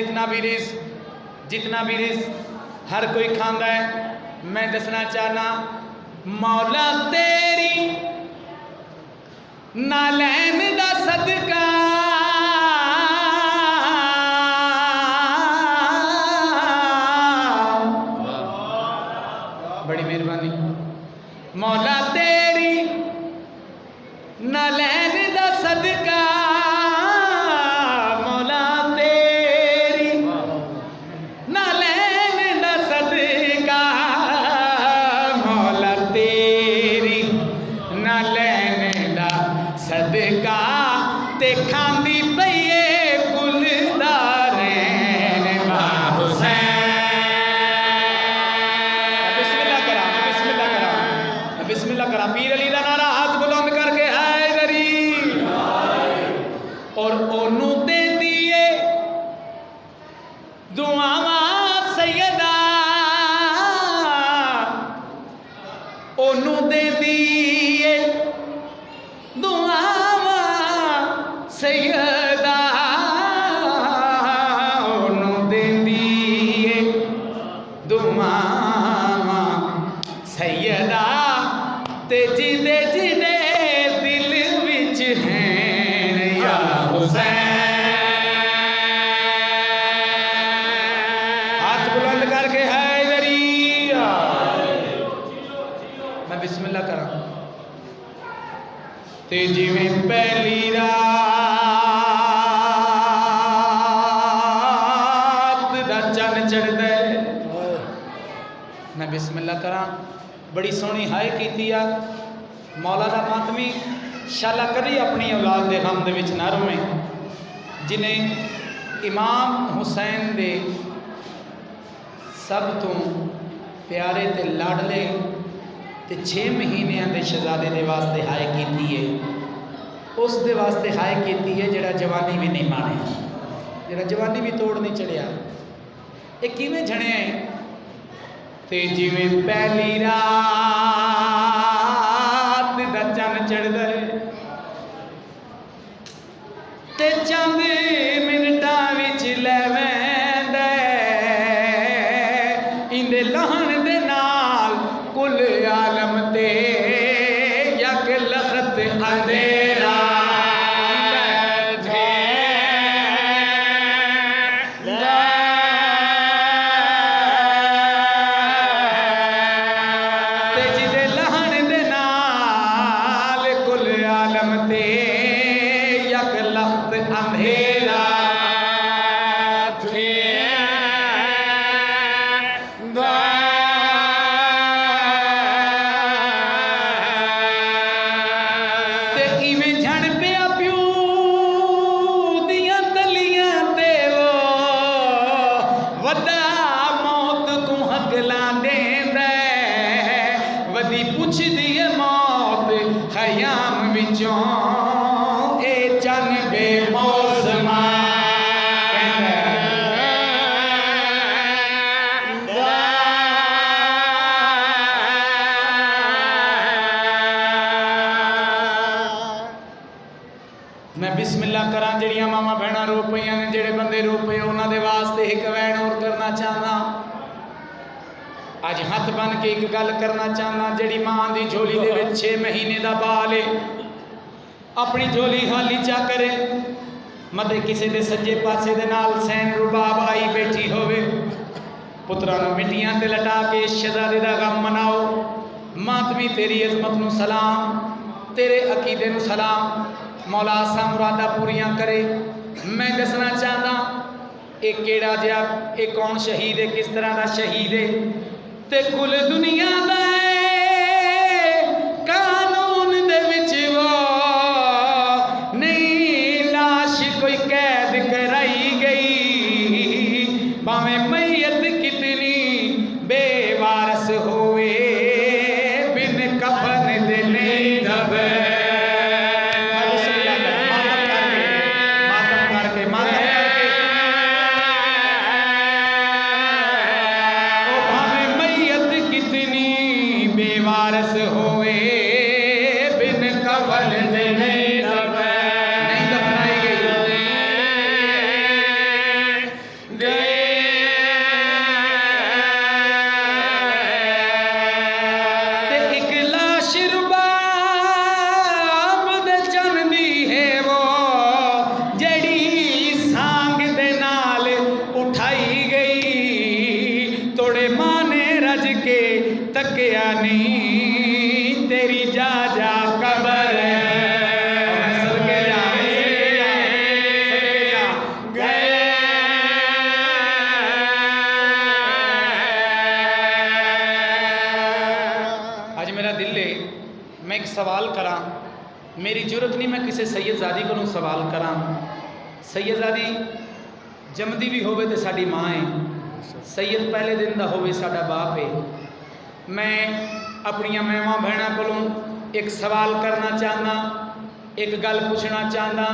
جتنا بھی رزق ہر کوئی کھاندا ہے، میں دسنا چاہنا مولا تیری نالین دا صدقہ بڑی مہربانی مولا تیری نالین دا صدقہ مولا تیری نالین دا صدقہ مولا تیری نالین دا صدقہ تے کھاندی پئیے گلدارین با حسین بسم اللہ کرا پیر علی دا نعرہ ہاتھ بلند کر کے حیدری اور اونوں دے دیے دعاواں سیدہ اونوں دے دیے دعاواں سیدہ اونوں دے دیے دعاواں سیدہ تے جدے دل وچ ہیں یا حسین ہاتھ بلند کر کے حیدری میں بسم اللہ کراں تے جویں پہلی رات دا چن چڑھدا ہے میں بسم اللہ کراں بڑی سونی ہائے کیتی آ مولا دا ماتمی شالا کدی اپنی اولاد دے غم دے وچ نہ رویں جنہیں امام حسین دے سب تو پیارے تے لاڈلے تے 6 مہینے دے شہزادے دے واسطے ہائے کیتی ہے اس دے واسطے ہائے کیتی ہے جڑا جوانی بھی نہیں مانے جڑا جوانی بھی توڑ نہیں چڑھیا یہ کیویں جھڑیا ہے تے جویں پہلی رات دا چن چڑھدا ہے تے چند منٹاں وچ لے ویندا ایندے لہن دے نال کل عالم تے یک لخت اندھیرا میں بسم اللہ کراں جڑیاں ماما بہنا رو پئیاں نے جڑے بندے رو پئے انہاں دے واسطے ایک وین اور کرنا چاہنا اج ہاتھ بن کے ایک گل کرنا چاہنا جڑی ماں دی جھولی دے وچ 6 مہینے دا بال ہے اپنی جھولی خالی چا کرے متے کسے دے سجے پاسے دے نال سین رباب آئی بیٹھی ہووے پتراں نوں مٹیاں تے لٹا کے شہزادے دا غم مناؤ ماتمی تیری عظمت نو سلام تیرے عقیدے نو سلام مولا سا مرادہ پوریاں کرے میں دسنا چاہتا ایک کیڑا جا ایک کون شہید ہے کس طرح دا شہید ہے تے کل دنیا دا قانون دے وچ وہ نئی لاش کوئی قید کرائی گئی باویں میت کتنی بے وارث ہوئے بن کفن دے نہیں دبے جوڑے ماں نے رج کے تکیا نہیں تیری جا جا قبر سوال کراں میری جرت نہیں میں کسی سید زادی کو سوال کراں سید زادی جمدی بھی ہوئے تو ساڑی ماں ہے سید پہلے دن دا ہوئے ساڑا باپ ہے میں اپنی مہماں بہنہ کو ایک سوال کرنا چاہنا ایک گل پوچھنا چاہنا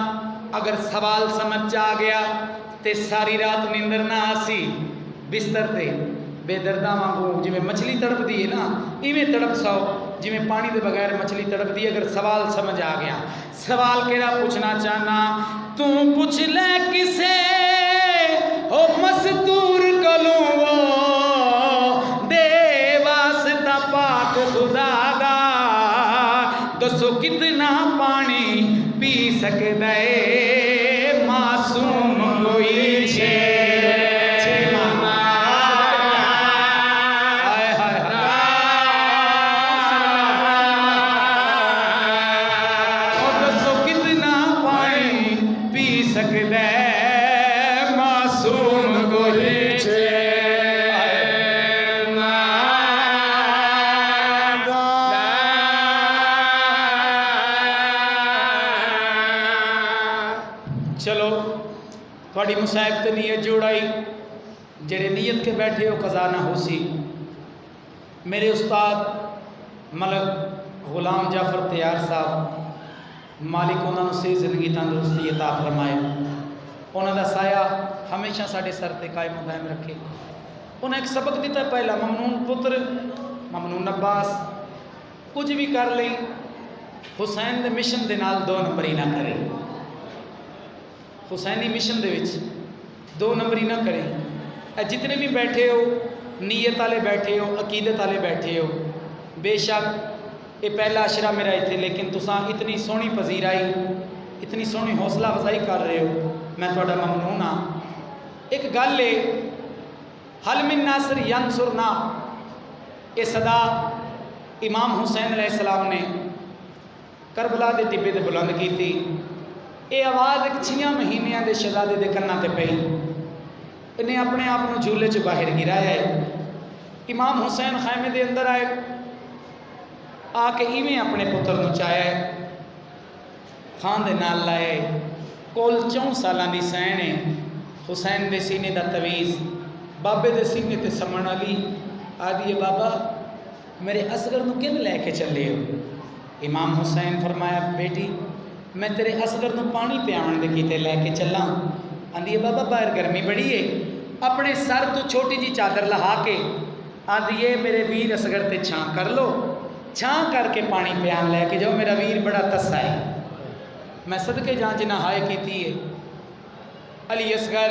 اگر سوال سمجھ جا گیا تے ساری رات نیندر نہ آسی بستر تے بے دردہ مانگو جی میں مچھلی تڑپ دی ہے نا ایویں تڑپ سو جی میں پانی دے بغیر مچھلی تڑپ دی اگر سوال سمجھ آ گیا سوال کیڑا پوچھنا چاہنا تو پوچھ لے کسے ہو مستور کلوں دے واسطہ پاک خدا دا دسو کتنا پانی پی سکدا ہے معصوم کوئی چھے تھوڑی مصاحب تے نیت جوڑائی جڑے نیت کے بیٹھے ہو قضا نہ ہو سی میرے استاد ملک غلام جعفر تیار صاحب مالک انہوں نے صحیح زندگی تندرستی عطا فرمائے انہوں دا سایہ ہمیشہ ساڑھے سر تے قائم و دائم رکھے انہیں ایک سبق دیتا ہے پہلا ممنون پتر ممنون عباس کچھ بھی کر لیں حسین دے مشن دے نال 2 نمبری نہ کریں حسینی مشن دے وچ 2 نمبری نہ کریں جتنے بھی بیٹھے ہو نیت والے بیٹھے ہو عقیدت والے بیٹھے ہو بے شک یہ پہلا اشرا میرا اتنے لیکن تساں اتنی سونی پذیرائی اتنی سونی حوصلہ افزائی کر رہے ہو میں تھوڑا ممنون ہاں ایک گل ہے حل من ناصر ینصرنا یہ صدا امام حسین علیہ السلام نے کربلا دے ٹبے تے بلند کی تھی یہ آواز ایک 6 مہینیاں دے شہزادے دے کنا تے پئی انہیں اپنے آپ کو جھولے چ باہر گرایا ہے امام حسین خیمے دے اندر آئے آ کے ایویں اپنے پتر نو چایا ہے خان دے نال لائے کول 4 سالاں دی سین ہے حسین دے سینے دا تویز بابے دے سینے تے سمن علی آدھی بابا میرے اصغر نو کن لے کے چلے ہو امام حسین فرمایا بیٹی میں تیرے اصغر نو پانی پیاون دے کیتے لے کے چلاں آندھی بابا باہر گرمی بڑی ہے اپنے سر تو چھوٹی جی چادر لہا کے آندھی میرے ویر اصغر تے چھاں کر لو چھاں کر کے پانی پیان لے کے جاؤ میرا ویر بڑا تسا ہے میں صدقے جان جنہ ہائے کیتی ہے علی اصغر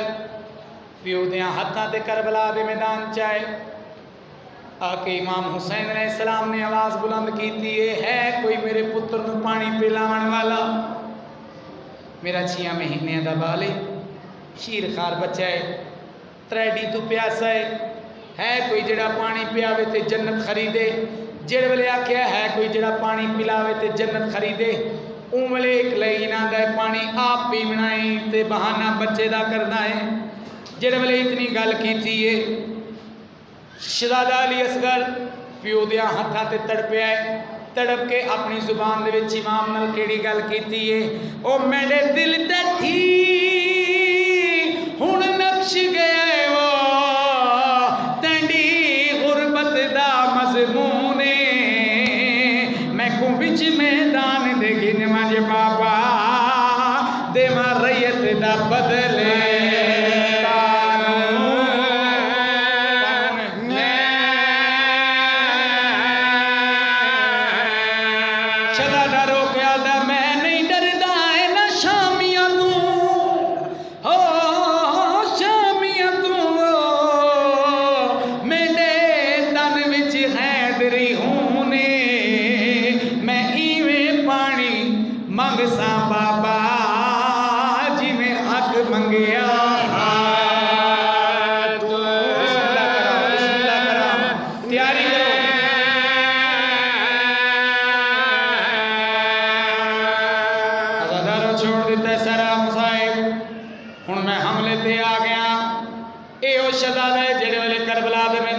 پیو دیاں ہتھاں تے کربلا دے میدان چائے آ کے امام حسین علیہ السلام نے آواز بلند کیتی ہے کوئی میرے پتر نو پانی پلاون والا میرا 6 مہینے دا بال شیر خار بچہ ہے 3 تو پیاسا ہے کوئی جڑا پانی پیاوے تے جنت خریدے جڑ ویلے آکھیا ہے کوئی جڑا پانی پلاوے تے جنت خریدے اون ویلے ایک لئی نہ دا پانی آپ پیونا ہے تے بہانہ بچے دا کرنا ہے جڑ ویلے اتنی گل کیتی ہے شہزادہ علی اصغر پیو دیاں ہتھاں تے تڑپیا ہے تڑپ کے اپنی زبان دے وچ امام نال کیڑی گل کیتی ہے او میرے دل تے تھی ہن نقش گئے وہ تینڈی غربت دا مضمون میں کو وچ میدان دے گن ماں بابا دے ماں ریت دا بدلے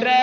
3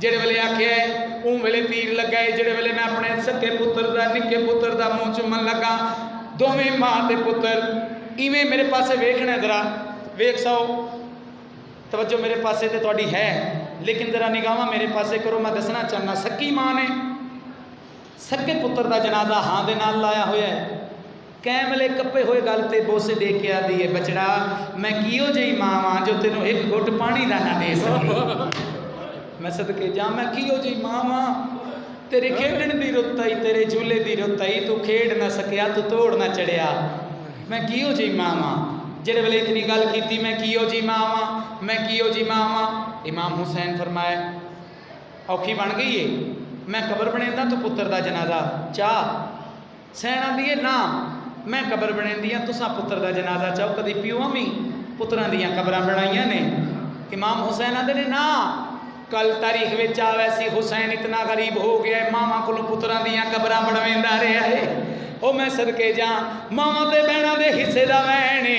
ਜਿਹੜੇ ਵੇਲੇ ਆਖਿਆ ਉਹ ਵੇਲੇ ਤੀਰ ਲੱਗਾ ਜਿਹੜੇ ਵੇਲੇ ਮੈਂ ਆਪਣੇ ਸੱਕੇ ਪੁੱਤਰ ਦਾ ਨਿੱਕੇ ਪੁੱਤਰ ਦਾ ਮੂੰਹ ਚੁੰਮਣ ਲੱਗਾ ਦੋਵੇਂ ਮਾਂ ਤੇ ਪੁੱਤਰ ਇਵੇਂ ਮੇਰੇ ਪਾਸੇ ਵੇਖਣਾ ਜ਼ਰਾ ਵੇਖ ਸੋ ਤਵੱਜੋ ਮੇਰੇ ਪਾਸੇ ਤੇ ਤੁਹਾਡੀ ਹੈ ਲੇਕਿਨ ਜ਼ਰਾ ਨਿਗਾਹਾਂ ਮੇਰੇ ਪਾਸੇ ਕਰੋ ਮੈਂ ਦੱਸਣਾ ਚਾਹੁੰਦਾ ਸੱਕੀ ਮਾਂ ਨੇ ਸੱਕੇ ਪੁੱਤਰ ਦਾ ਜਨਾਜ਼ਾ ਹਾਂ ਦੇ ਨਾਲ ਲਾਇਆ ਹੋਇਆ ਹੈ ਕੈਮਲੇ ਕੱਪੇ ਹੋਏ ਗੱਲ ਤੇ ਬੋਸੇ ਦੇ ਕੇ ਆਦੀ ਹੈ ਬਚੜਾ ਮੈਂ ਕਿਹੋ ਜਿਹੀ ਮਾਂ ਵਾਂ ਜੋ ਤੈਨੂੰ ਇੱਕ ਘੁੱਟ ਪਾਣੀ ਦਾ ਨਾ ਦੇ ਸਕੀ ਮੈਂ ਸਦਕੇ ਜਾ ਮੈਂ ਕਿਹੋ ਜਿਹੀ ਮਾਂ ਵਾਂ ਤੇਰੇ ਖੇਡਣ ਦੀ ਰੁੱਤ ਆਈ ਤੇਰੇ ਝੂਲੇ ਦੀ ਰੁੱਤ ਆਈ ਤੂੰ ਖੇਡ ਨਾ ਸਕਿਆ ਤੂੰ ਤੋੜ ਨਾ ਚੜਿਆ ਮੈਂ ਕਿਹੋ ਜਿਹੀ ਮਾਂ ਵਾਂ ਜਿਹੜੇ ਵੇਲੇ ਇਤਨੀ ਗੱਲ ਕੀਤੀ ਮੈਂ ਕਿਹੋ ਜਿਹੀ ਮਾਂ ਵਾਂ ਮੈਂ ਕਿਹੋ ਜਿਹੀ ਮਾਂ ਵਾਂ ਇਮਾਮ ਹੁਸੈਨ ਫਰਮਾਇਆ ਔਖੀ ਬਣ ਗਈ ਏ ਮੈਂ ਕਬਰ ਬਣਾਉਂਦਾ ਤੂੰ ਪੁੱਤਰ ਦਾ ਜਨਾਜ਼ਾ ਚਾਹ ਸੈਣ ਆਂਦੀ ਏ ਨਾ ਮੈਂ ਕਬਰ ਬਣਾਉਂਦੀ ਹਾਂ ਤੁਸਾਂ ਪੁੱਤਰ ਦਾ ਜਨਾਜ਼ਾ ਚਾਹੋ ਕਦੀ ਪਿਓ ਵੀ ਪੁੱਤਰਾਂ ਦੀਆਂ ਕਬਰਾਂ ਬਣਾਈਆਂ ਨੇ ਇਮਾਮ ਹੁਸੈਨ ਆਂਦੇ ਨੇ ਨਾ ਕੱਲ ਤਾਰੀਖ ਵਿੱਚ ਆਵੇ ਸੀ ਹੁਸੈਨ ਇਤਨਾ ਗਰੀਬ ਹੋ ਗਿਆ ਮਾਵਾਂ ਕੋਲੋਂ ਪੁੱਤਰਾਂ ਦੀਆਂ ਕਬਰਾਂ ਬਣਵਾਉਂਦਾ ਰਿਹਾ ਏ ਉਹ ਮੈਂ ਸਦਕੇ ਜਾ ਮਾਵਾਂ ਤੇ ਬਹਿਣਾ ਦੇ ਹਿੱਸੇ ਦਾ ਵੈਣੇ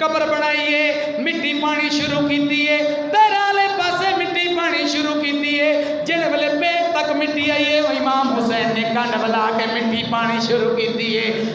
ਕਬਰ ਬਣਾਈਏ ਮਿੱਟੀ ਪਾਣੀ ਸ਼ੁਰੂ ਕੀਤੀ ਏ ਪੈਰਾਂ ਵਾਲੇ ਪਾਸੇ ਮਿੱਟੀ ਪਾਣੀ ਸ਼ੁਰੂ ਕੀਤੀ ਏ ਜਿਹੜੇ ਵੇਲੇ ਪੇਟ ਤੱਕ ਮਿੱਟੀ ਆਈ ਏ ਉਹ ਇਮਾਮ ਹੁਸੈਨ ਨੇ ਕੰਨ ਬਲਾ ਕੇ ਮਿੱਟੀ ਪਾਣੀ ਸ਼ੁਰੂ ਕੀਤੀ ਏ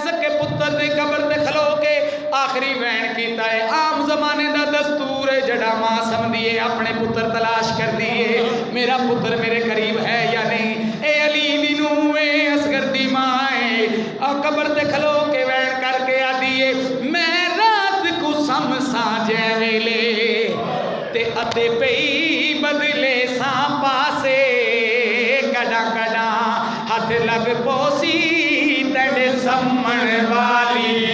ਸਕੇ ਪੁੱਤਰ ਦੀ ਕਬਰ ਤੇ ਖਲੋ ਕੇ ਆਖਰੀ ਵੈਨ ਕੀਤਾ ਹੈ ਆਮ ਜ਼ਮਾਨੇ ਦਾ ਦਸਤੂਰ ਹੈ ਜੜਾ ਮਾਂ ਸਮਝਦੀ ਹੈ ਆਪਣੇ ਪੁੱਤਰ ਤਲਾਸ਼ ਕਰਦੀ ਹੈ ਮੇਰਾ ਪੁੱਤਰ ਮੇਰੇ ਕਰੀਬ ਹੈ ਜਾਂ ਨਹੀਂ ਇਹ ਅਲੀ ਦੀ ਨੂੰਹ ਹੈ ਅਸਗਰ ਦੀ ਮਾਂ ਹੈ ਆ ਕਬਰ ਤੇ ਖਲੋ ਕੇ ਵੈਨ ਕਰਕੇ ਆਦੀ ਹੈ ਮੈਂ ਰਾਤ ਕੋ ਸਮਸਾ ਜੈ ਵੇਲੇ ਤੇ ਅਤੇ ਪਈ ਬਦਲੇ ਸਾਂ ਪਾਸੇ ਕੜਾ ਕੜਾ ਹੱਥ ਲੱਗ ਪੋਸੀ ਤੇਰੇ ਸੰਮਣ ਵਾਲੀ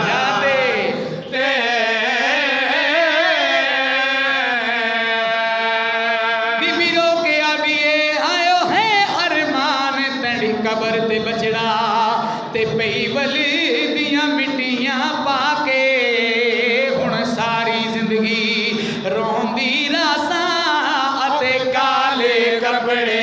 ਜਾਦੇ ਤੇ ਬੀਬੀ ਰੋ ਕੇ ਆਦੀਏ ਆਇਓ ਹੈ ਅਰਮਾਨ ਤੇਰੀ ਕਬਰ ਤੇ ਬਚੜਾ ਤੇ ਪਈ ਵਲੀ ਦੀਆਂ ਮਿੱਟੀਆਂ ਪਾ ਕੇ ਹੁਣ ਸਾਰੀ ਜ਼ਿੰਦਗੀ ਰੋਂਦੀ ਰਾਸਾਂ ਅਤੇ ਕਾਲੇ ਕੱਪੜੇ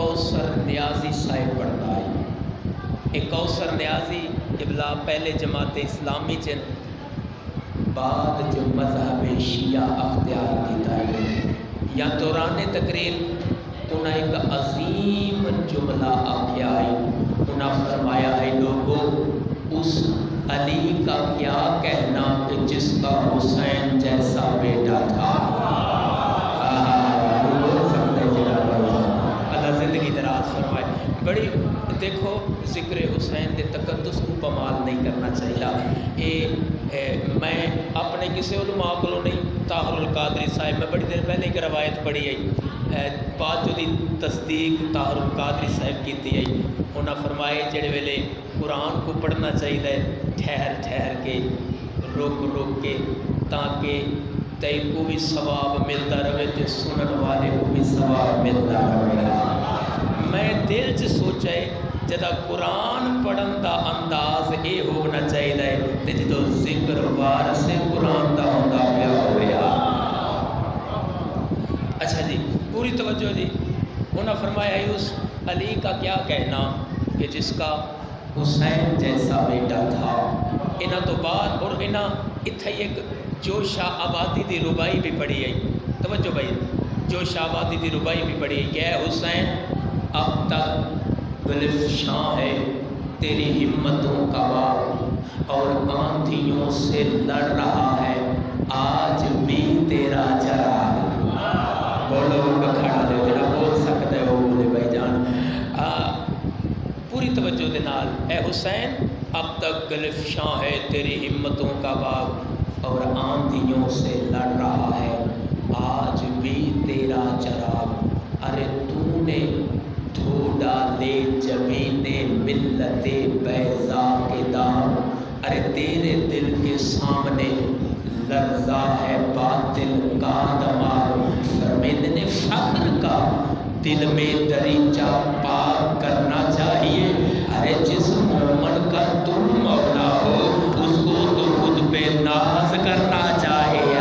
کوثر نیازی صاحب پڑھنا ہے. ایک کوثر نیازی قبلہ پہلے جماعت اسلامی چن بعد جو مذہب شیعہ اختیار کیتا ہے یا دوران تقریر انہیں ایک عظیم جملہ آکھیا ہے. انہیں فرمایا ہے لوگوں اس علی کا کیا کہنا کہ جس کا حسین جیسا بیٹا تھا. اللہ زندگی دراز فرمائے. بڑی دیکھو ذکر حسین کے تقدس کو پمال نہیں کرنا چاہیے. میں اپنے کسی علماء کو نہیں طاہر القادری صاحب میں بڑی دیر پہلے ایک روایت پڑھی ہے بعد جو دی تصدیق طاہر القادری صاحب کی ہے. انہاں فرمائے جڑے ویلے قرآن کو پڑھنا چاہیے ٹھہر ٹھہر کے رک رک کے تاکہ تے کو بھی ثواب ملتا رہے تے سنن والے کو بھی ثواب ملتا رہے. میں دل چ سوچا ہے جدا قرآن پڑھن دا انداز یہ ہونا چاہیے تے جدو ذکر وارث قرآن دا ہوندا پیا ہویا. اچھا جی پوری توجہ جی. انہوں نے فرمایا ہے اس علی کا کیا کہنا کہ جس کا حسین جیسا بیٹا تھا. انہاں تو بعد اور انہاں اتھے ایک جوشا آبادی دی ربائی بھی پڑھی ہے. توجہ بھائی جوشا آبادی دی ربائی بھی پڑھی ہے کہ اے حسین اب تک گلفشاں ہے تیری ہمتوں کا باغ اور آندھیوں سے لڑ رہا ہے آج بھی تیرا چراغ. بولو کھڑا دے جڑا بول سکتا ہے وہ بولے بھائی جان. پوری توجہ دے نال اے حسین اب تک گلفشاں ہے تیری ہمتوں کا باغ اور آندھیوں سے لڑ رہا ہے آج بھی تیرا چراغ. ارے تو نے دھو ڈالے جبین ملت بیضا کے داغ. ارے تیرے دل کے سامنے لرزا ہے باطل کا دماغ. فرمید نے فخر کا دل میں دریچہ پاک کرنا چاہیے. ارے جس مومن کا تم مولا ہو اس کو تو خود پہ ناز کرنا چاہیے.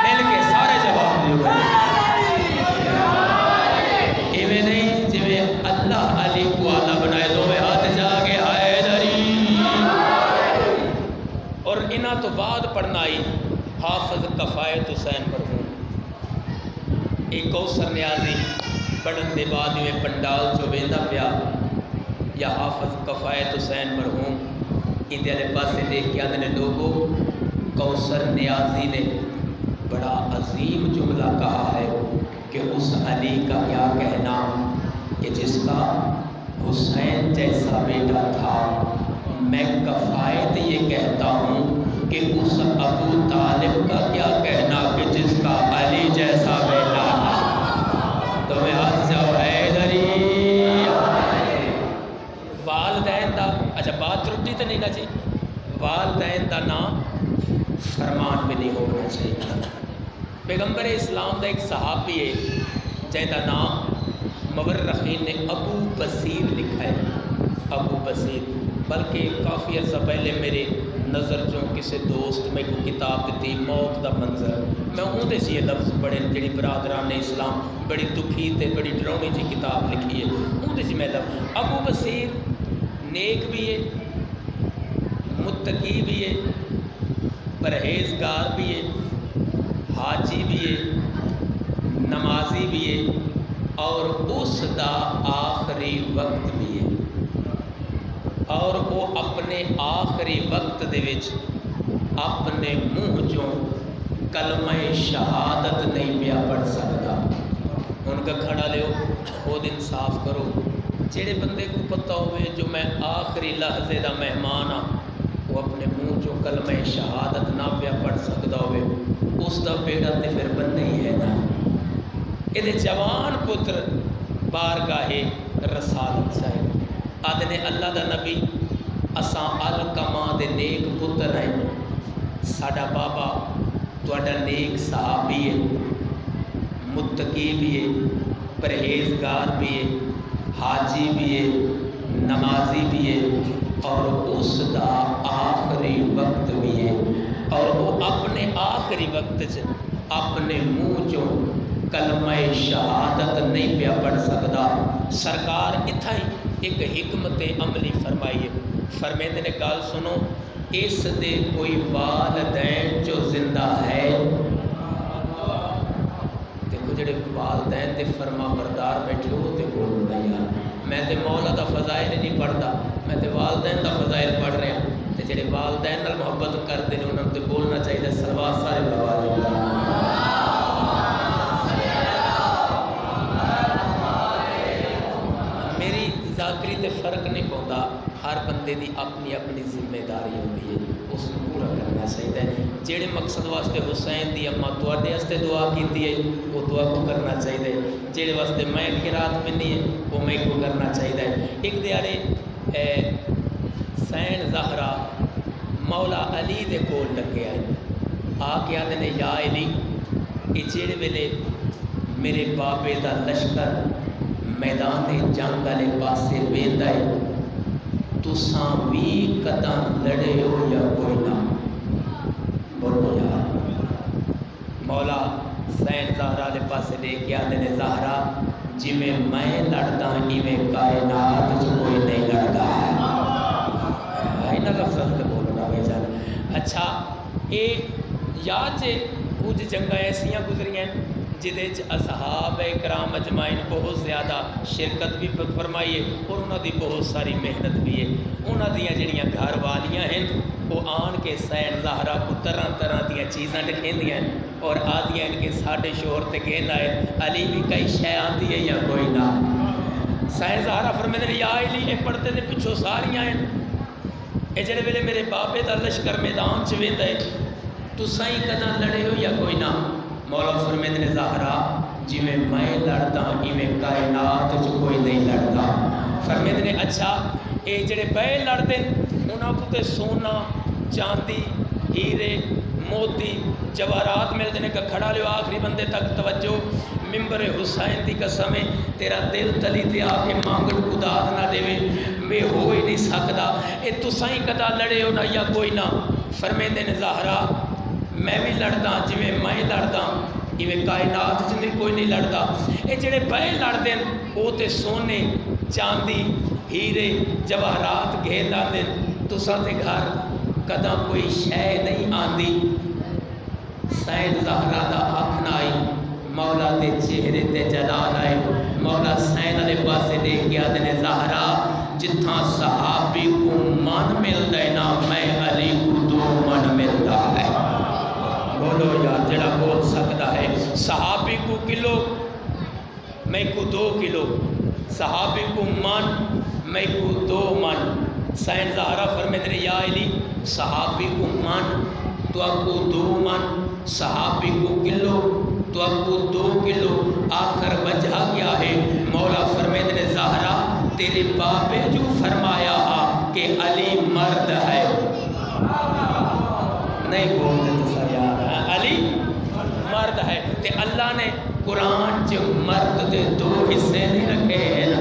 مل کے سارے جواب دیو ایویں نہیں جی اللہ علی کو آلہ بنائے دو میں ہاتھ جا کے آئے دری. اور انہاں تو بعد پڑھنا ہی حافظ کفایت حسین مرحوم. ایک کوثر نیازی پڑھن دے بعد میں پنڈال جو ویندا پیا یا حافظ کفایت حسین مرحوم اندے والے پاسے دیکھ کے آدھے لوگوں کوثر نیازی نے بڑا عظیم جملہ کہا ہے کہ اس علی کا کیا کہنا کہ جس کا حسین جیسا بیٹا تھا. میں کفایت یہ کہتا ہوں کہ اس ابو طالب کا کیا کہنا کہ جس کا علی جیسا بیٹا تھا. تو میں ہاتھ جاؤ حیدری. والدین دا اچھا بات ترٹی تو نہیں نا چاہیے. والدین دا نام فرمان بھی نہیں ہونا چاہیے. پیغمبر اسلام دا ایک صحابی ہے جن کا نام مورخین نے ابو بصیر لکھا ہے. ابو بصیر بلکہ کافی عرصہ پہلے میرے نظر چوں کسی دوست میں کوئی کتاب دیتی موت دا منظر میں اندر سے یہ لفظ پڑھے جڑی برادران اسلام بڑی دکھی تے بڑی ڈرونی جی کتاب لکھی ہے. اندر سے میں لفظ ابو بصیر نیک بھی ہے متقی بھی ہے پرہیزگار بھی ہے حاجی بھی ہے نمازی بھی ہے اور اس دا آخری وقت بھی ہے. اور وہ اپنے آخری وقت دے وچ اپنے منہ چوں کلمہ شہادت نہیں پیا پڑھ سکتا. ان کا کھڑا لیو خود انصاف کرو. جڑے بندے کو پتہ ہوئے جو میں آخری لحظے دا مہمان ہاں وہ اپنے منہ چوں کلمہ شہادت نہ پیا پڑھ سکتا ہوئے اس دا بیڑا تے پھر بننا ہی ہے نا. یہ جوان پتر بارگاہ رسالت صاحب آدھے اللہ دا نبی اساں الکما دے نیک پتر ہیں. ساڈا بابا تہاڈا نیک صحابی ہے متقی بھی ہے پرہیزگار بھی ہے حاجی بھی ہے نمازی بھی ہے اور اس دا آخری وقت بھی ہے. اور وہ اپنے آخری وقت اپنے منہ چوں کلمہ شہادت نہیں پیا پڑھ سکتا. سرکار اتھا ہی ایک حکمت عملی فرمائیے. فرمیندے نے گل سنو، اس دے کوئی والدین جو زندہ ہے. دیکھو جڑے والدین دے فرما بردار بیٹھے ہو تے بولو نا یار میں تے مولا دا فضائل نہیں پڑھتا، میں تے والدین دا فضائل پڑھ رہا. تے جڑے والدین نال محبت کرتے ہیں انہوں تے بولنا چاہیے صلوات سارے بلوا. میری ذاکری تے فرق نہیں پاؤندا، ہر بندے دی اپنی اپنی ذمہ داری ہوتی ہے، اس کو پورا کرنا چاہیے. جہے مقصد واسطے حسین دی اما تواڈے واسطے دعا کیتی ہے وہ دعا کو کرنا چاہیے. جہے واسطے میں خیرات پینی ہے وہ میں کو کرنا چاہیے. ایک دیہڑے حسین زہرا مولا علی دے کول لگے آئے، آ کے آدھے نے یا علی یہ جہڑے ویلے میرے بابے دا لشکر میدان جنگ والے پاسے ویندا ہے تساں بھی قدم لڑے ہو یا کوئی نہ بولو یار. مولا حسین زہرا دے پاسے لے کے آدھے نے زہرا جی میں لڑدا ایویں کائنات جو کوئی نہیں لڑدا ہے. اینا لفظ تے بولو نا بھائی جان. اچھا یہ یاد جے کچھ جنگاں ایسیاں گزریاں جہدے اصحاب کرام اجمعین بہت زیادہ شرکت بھی فرمائی ہے اور انہوں دی بہت ساری محنت بھی ہے. انہوں دیاں جڑیاں گھر والیاں ہیں وہ آن کے حسین زہرا کو طرح طرح دیاں چیزاں دکھیندیاں ہیں اور آدیاں کہ ساڈے شوہر تے کہنا ہے علی بھی کئی شے آندی ہے یا کوئی نہ. حسین زہرا فرمیندے نے یا علی یہ پڑھتے دے پچھوں ساریاں ہیں اے جڑے ویلے میرے بابے دا لشکر میدان چ ویندا ہے تساں ہی کداں لڑے ہو یا کوئی نہ. مولا فرمیندے نے زہرا جویں میں لڑدا ایویں کائنات جو کوئی نہیں لڑدا. فرمیندے نے اچھا اے جڑے پے لڑدے انہاں کو تے سونا چاندی ہیرے موتی جواہرات ملتے ہیں کہ کھڑا لو آخری بندے تک توجہ. ممبر حسین دی قسم ہے تیرا دل تلی تے آ کے مانگڑ کو داد نہ دے میں ہو ہی نہیں سکتا. اے تساں ہی کدا لڑے ہو نہ یا کوئی نہ. فرمیندے نے زہرا میں بھی لڑدا جویں میں لڑدا ایویں کائنات چ نہیں کوئی نہیں لڑدا. اے جڑے پے لڑدے او تے سونے چاندی ہیرے جواہرات گھیر لاندے تساں تے گھر کدا کوئی شے نہیں آندی. حسین زہرا دا آکھنا آئی مولا دے چہرے تے جلال آئے. مولا حسین والے پاسے دیکھ کے آدھے نے زہرا جتھاں صحابی کو من ملتا ہے نا میں علی کو 2 من ملتا ہے. بولو یار جڑا بول سکتا ہے. صحابی کو کلو میں کو 2 کلو، صحابی کو من میں کو 2 من. حسین زہرا فرمیندے نے یا علی صحابی کو من تو آپ کو 2 من، صحابی کو کلو تو آپ کو 2 کلو. آخر وجہ کیا ہے؟ مولا فرمیندے نے زہرا تیرے باپ نے جو فرمایا کہ علی مرد ہے نہیں بولتے تو سر یار علی مرد ہے تے اللہ نے قرآن چ مرد دے 2 حصے نہیں رکھے ہیں نا.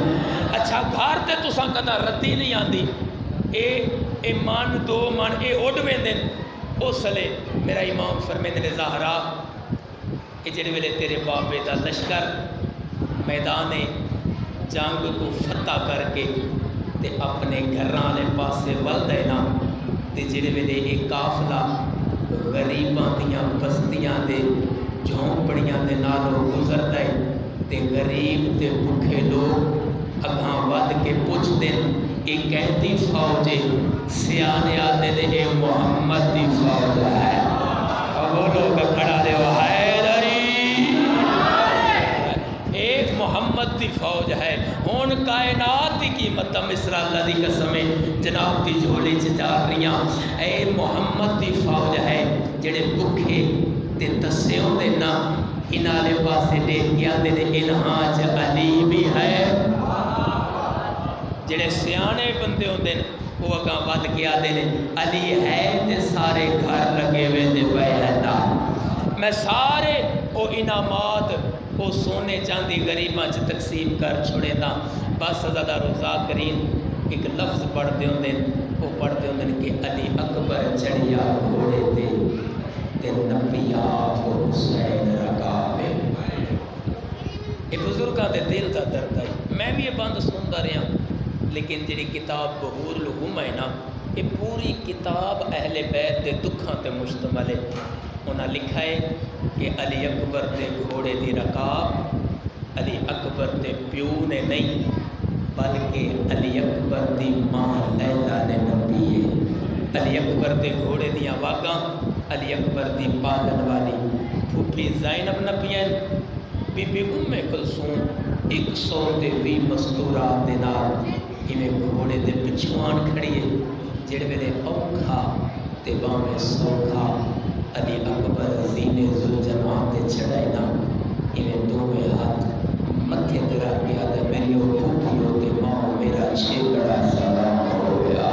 اچھا گھر تے تساں کدا ردی نہیں آندی اے من 2 من اے اڈ ویندے اس لے میرا امام فرمیندے نے زہرا اے جڑے ویلے تیرے بابے دا لشکر میدان جنگ کو فتح کر کے تے اپنے گھراں والے پاسے ول دے نا تے جڑے ویلے ایک قافلہ غریباں دیاں بستیاں دے جھونپڑیاں دے نالوں گزردا ہے تے غریب تے بھوکے لوگ اگاں ود کے پوچھتے یہ کہتی فوج ہے. سیانے آتے نے اے محمد دی فوج ہے. اور وہ لوگ کھڑا دے وہ حیدری ایک محمد دی فوج ہے. ہون کائنات دی قیمت مصر اللہ دی قسم جناب دی جھولی چ جا رہیاں اے محمد دی فوج ہے. جڑے بکھے تے تسے ہوندے نا انہاں دے پاسے دیکھ کے آندے نے انہاں چ علی بھی ہے. جڑے سیانے بندے ہوندے نے وہ اگاں ود کے آدھے نے علی ہے تے سارے گھر لگے ویندے پے ہیں نا. میں سارے او انعامات او سونے چاندی غریباں چ تقسیم کر چھڑے دا. بس زیادہ روزہ کریم ایک لفظ پڑھتے ہوندے وہ پڑھتے ہوندے کہ علی اکبر چڑھیا گھوڑے تے نبی آپ حسین رکابے. یہ بزرگاں دے دل دا درد ہے. میں بھی یہ بند سنتا رہا لیکن جڑی کتاب بہور الہم ہے نا یہ پوری کتاب اہل بیت دے دکھاں تے مشتمل ہے. انہاں لکھا ہے کہ علی اکبر دے گھوڑے دی رکاب علی اکبر دے پیو نے نہیں بلکہ علی اکبر دی ماں لیلا نے نپی ہے. علی اکبر دے گھوڑے دیاں واگاں علی اکبر دی پالن والی پھوپھی زینب نپیاں. بی بی ام کلثوم 120 مستورات دے نال ایویں گھوڑے دے پچھوان کھڑی ہے. جڑے ویلے اوکھا تے باویں سوکھا علی اکبر زینے ذوالجلال تے چڑھائے نا ایویں دوویں ہاتھ متھے تے رکھ کے آدھے میری او پھوپھیو تے ماں میرا چھیکڑا سلام ہو گیا.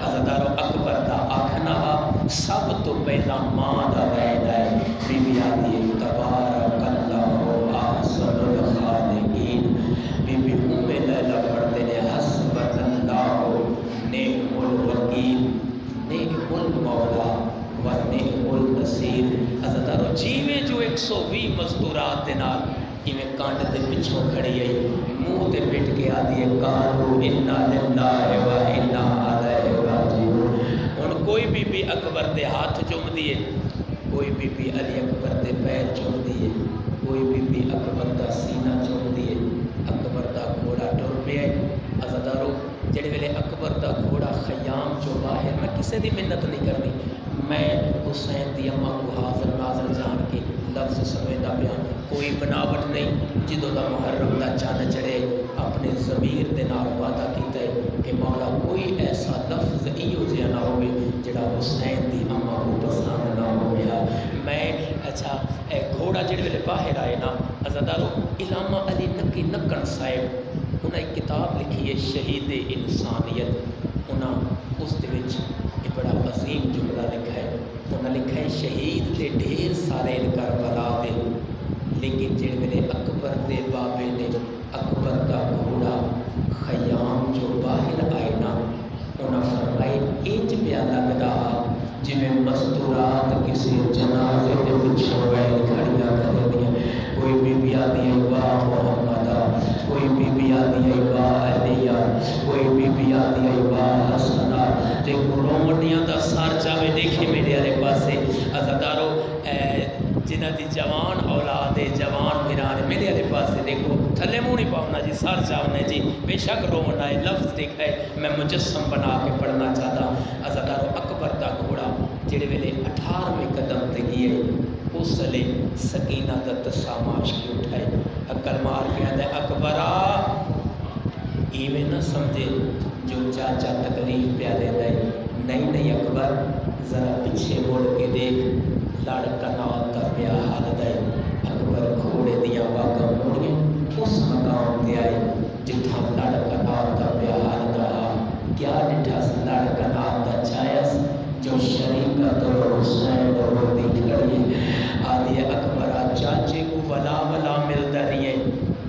عزادارو اکبر دا آکھنا سب تو پہلا ماں دا وعد ہے. بی بی آدھی تبارک اللہ احسن الخالقین. بی بی ام لیلا پڑھتے نے حسبنا اللہ نعم الوکیل نعم المولا و نعم النصیر. عزادارو جیویں جو 120 مستورات دے نال ایویں کانڈ دے پچھوں کھڑی ہے منہ تے پٹ کے آدھی قالوا انا للہ و انا الیہ راجعون. ہن کوئی بی بی اکبر دے ہاتھ چوم دیے کوئی بی بی علی اکبر دے پیر چوم دیے کوئی بی بی اکبر دا سینہ چوم دیے. اکبر دا گھوڑا ٹر پیا. عزادارو جڑے ویلے اکبر دا گھوڑا خیام چو باہر میں کسے دی منت نہیں کرنی میں حسین دی اماں کو حاضر ناظر جان کے لفظ سمجھدا پیا. کوئی بناوٹ نہیں. جدوں دا محرم دا چند چڑھے اپنے ضمیر دے نال وعدہ کیتا ہے کہ مولا کوئی ایسا لفظ ایو جہا نہ ہوئے جڑا حسین دی اماں کو پسند نہ ہویا. میں اچھا گھوڑا جڑے ویلے باہر آئے نا عزادارو علامہ علی نقی نقن صاحب انہیں ایک کتاب لکھی ہے شہید انسانیت. انہیں اس دے وچ ایک بڑا عظیم جملہ لکھا ہے. انہیں لکھا ہے شہید دے ڈھیر سارے کربلا دے لیکن جڑے ویلے اکبر دے بابے نے اکبر دا گھوڑا خیام جو باہر آئے نا انہیں فرمائے انج پیا لگدا جویں مستورات کسی جنازے دے پچھوں ویل کھڑیاں کرے دیاں. کوئی بی بی آدھی واہ محمدا کوئی بی بی آدھی واہ علیہ کوئی بی بی آدھی واہ حسنا تے رومٹیاں دا سار چاوے دیکھے میرے والے پاسے. عزادارو جنہ دی جوان اولاد جوان بھران میرے والے پاسے دیکھو تھلے منہ نہیں پاؤنا جی سر چاہنے جی بے شک رونا ہے لفظ دیکھا ہے میں مجسم بنا کے پڑھنا چاہتا. عزادارو اکبر دا گھوڑا جڑے ویلے 18ویں قدم تے گئے اس لے سکینہ دا تساماش کی اٹھائے عقل مار کے آدھے اکبرا ایویں نہ سمجھے جو چاچا تکلیف پیا دے دے. نہیں نہیں اکبر ذرا پیچھے مڑ کے دیکھ لڑکا نال کا پیا حال دے. اکبر گھوڑے دیاں واگاں موڑیاں اس مقام تے آئے جتھاں لڑکا نال کا پیا حال دا. کیا ڈٹھا س لڑکا نال دا چایس جو شریکہ تو حسین اور دی کھڑی آدھی اکبر چاچے کو ولا ولا ملتا رہی ہے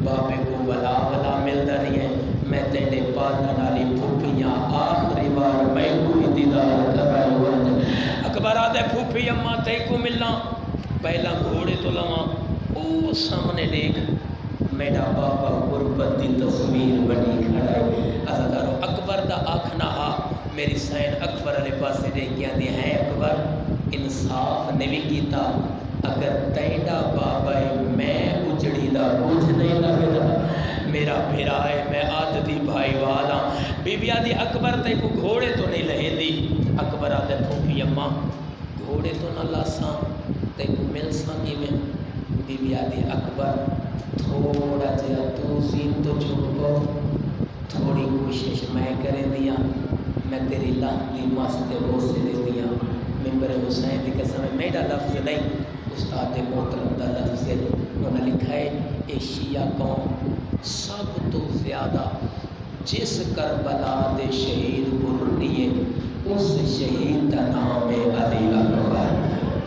بابے کو ولا ولا ملتا رہی ہے. میں تیرے پالن والی پھوپھیاں آخری بار میں کوئی دیدار کرائے ون. اکبر آدھے پھوپھی اماں تے کو ملنا پہلا گھوڑے تو لواں او سامنے دیکھ میرا بابا غربت دی تصویر بنی کھڑا ہے. عزادارو اکبر دا آکھنا ہا میری سین اکبر علیہ پاسے دیکھ کے آدھی ہے اکبر انصاف نے بھی کیتا اگر تیڈا بابا ہے میں اجڑی دا کچھ نہیں لگدا میرا بھیرا ہے میں آدھی بھائی والا. بی بی آدھی اکبر تے کو گھوڑے تو نہیں لہے دی. اکبر آدھے پھوپھی اماں گھوڑے تو نہ لاساں تے کو مل ساں کی میں. بی بی آدھی اکبر تھوڑا جہا تو سین تو جھک پو تھوڑی کوشش میں کرے دیا میں تیری لاہنی ماستے بوسے دے دیا. ممبر حسین دی قسم میرا لفظ نہیں استاد محترم دا لفظ ہے. انہوں نے لکھا ہے اے شیعہ قوم سب تو زیادہ جس کربلا دے شہید کو رنیے اس شہید دا نام ہے علی اکبر.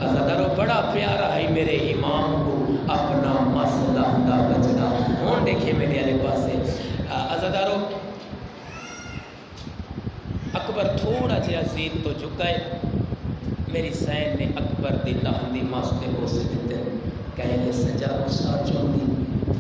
عزادارو بڑا پیارا ہے میرے امام کو اپنا مسئلہ دا بچنا. ہوں دیکھے میرے والے پاسے عزادارو اکبر تھوڑا جہا زین تو جھکائے میری سین نے اکبر دی لاہنی ماستے بوسے دیتے کہنے سجا رخسار چون دی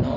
9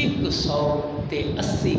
180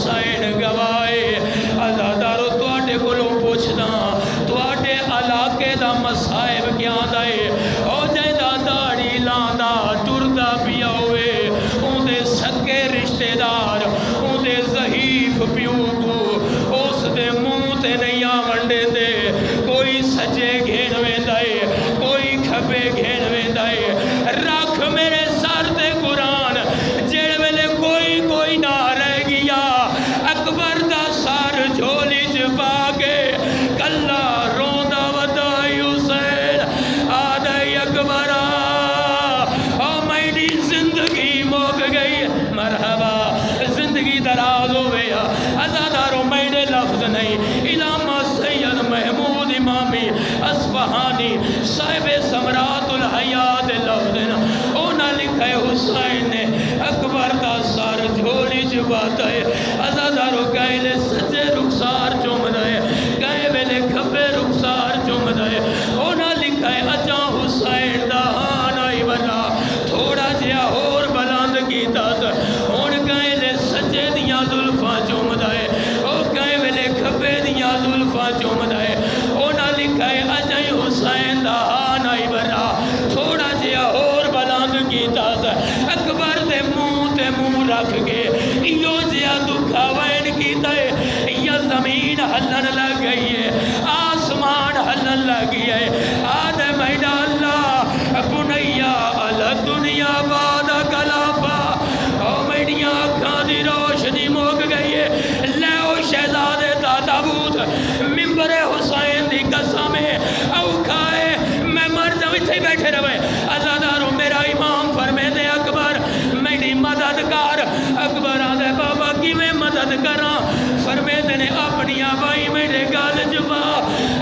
حسین گوائے آزادارو تواڈے کولوں پوچھدا تواڈے علاقے دا مصائب کیا دے او جیندا داڑھی لاندا ٹردا پیا ہوئے اون دے سکے رشتے دار اون دے ضعیف پیو کو اس دے منہ تے نہیں آونڈے دے کوئی سجے گھین ویندا ہے کوئی کھبے گھین ویندا ہے رکھ میرے سر تے قرآن جڑے ویلے کوئی نہ رہ گیا اکبر دا سر جھولی چ پا کے کلا روندا ودائی حسین آدھے اکبر او میری زندگی موک گئی مرحبا زندگی دراز ہوئے ازاداروں میرے لفظ نہیں علامہ سید محمود امامی اصفہانی صاحب سمرات الحیات لفظ اونا لکھے حسین نے اکبر دا سار جھولی جباتا ہے ازاداروں گئے لے سجے رخسار چومدہ ہے گئے ویلے کھبے رخسار چومدہ ہے اونا لکھے اچھا حسین دا آنائی بنا تھوڑا جیا اور بلند کی تاز ہون گئے لے سجے دیاں ظلفاں چومدہ ہے او گئے ویلے کھبے دیاں ظلفاں چومدہ ہے اونا لکھے اچھا حسین دا آنائی بنا تھوڑا جیا اور بلند کی تاز اکبر دے منہ رکھ کے یو جیا دکھا وین کی تے یا زمین ہلن لگ گئی ہے آسمان ہلن لگ گئی ہے آدھے میڈا اللہ بنیا علی دنیا بعد کلافا او میڈیاں اکھاں دی روشنی موک گئی ہے لے او شہزادے دا تابوت ممبر حسین دی قسم او کھائے میں مر جاؤں اتھے بیٹھے روے ازاداروں میرا امام فرمے دے اکبر میری مدد کر اکبر آدھے بابا کی میں مدد کراں فرمے دے نے اپنیاں بائی میرے گال جبا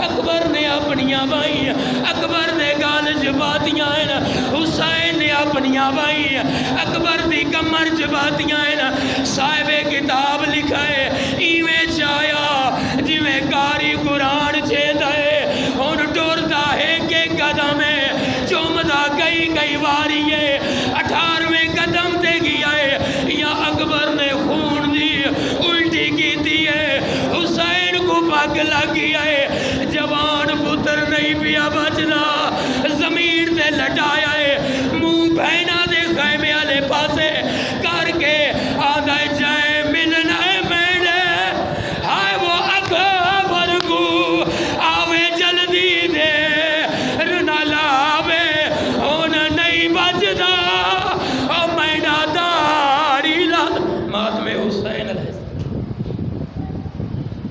اکبر نے اپنیاں بائی اکبر نے گال جبا دیاں ہیں حسین نے اپنیاں بائی اکبر دی کمر جبا دیاں ہیں صاحب کتاب لکھا ہے ایویں چایا جی میں کاری قرآن چھیدہ ہے ان ٹورتا ہے کہ قدم ہے چومدہ کئی واری ہے 18ویں قدم تے گیا ہے یا اکبر نے خون دی الٹی کی دی ہے حسین کو پاک لگ گیا ہے جوان پتر نہیں پیا بچنا زمین تے لٹایا ہے منہ بہنا دے خیمے والے پاسے کر کے آدھا جائے ملنا ہے میرے ہائے وہ اکبر کو آوے جلدی دے رنا لاوے ہون نہیں بچدا او مینا داڑی لاد ماتم حسین علیہ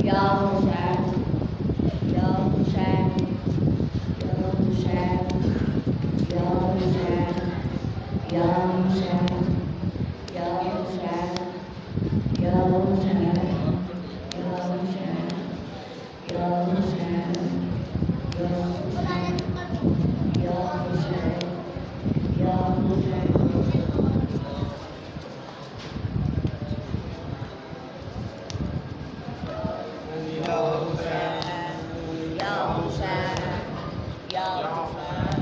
یا حسین یا حسین یا حسین یا حسین یا حسین یا حسین یا حسین یا حسین یا حسین یا حسین یا حسین یا حسین Ya Hussein, Ya Hussein, Ya Hussein,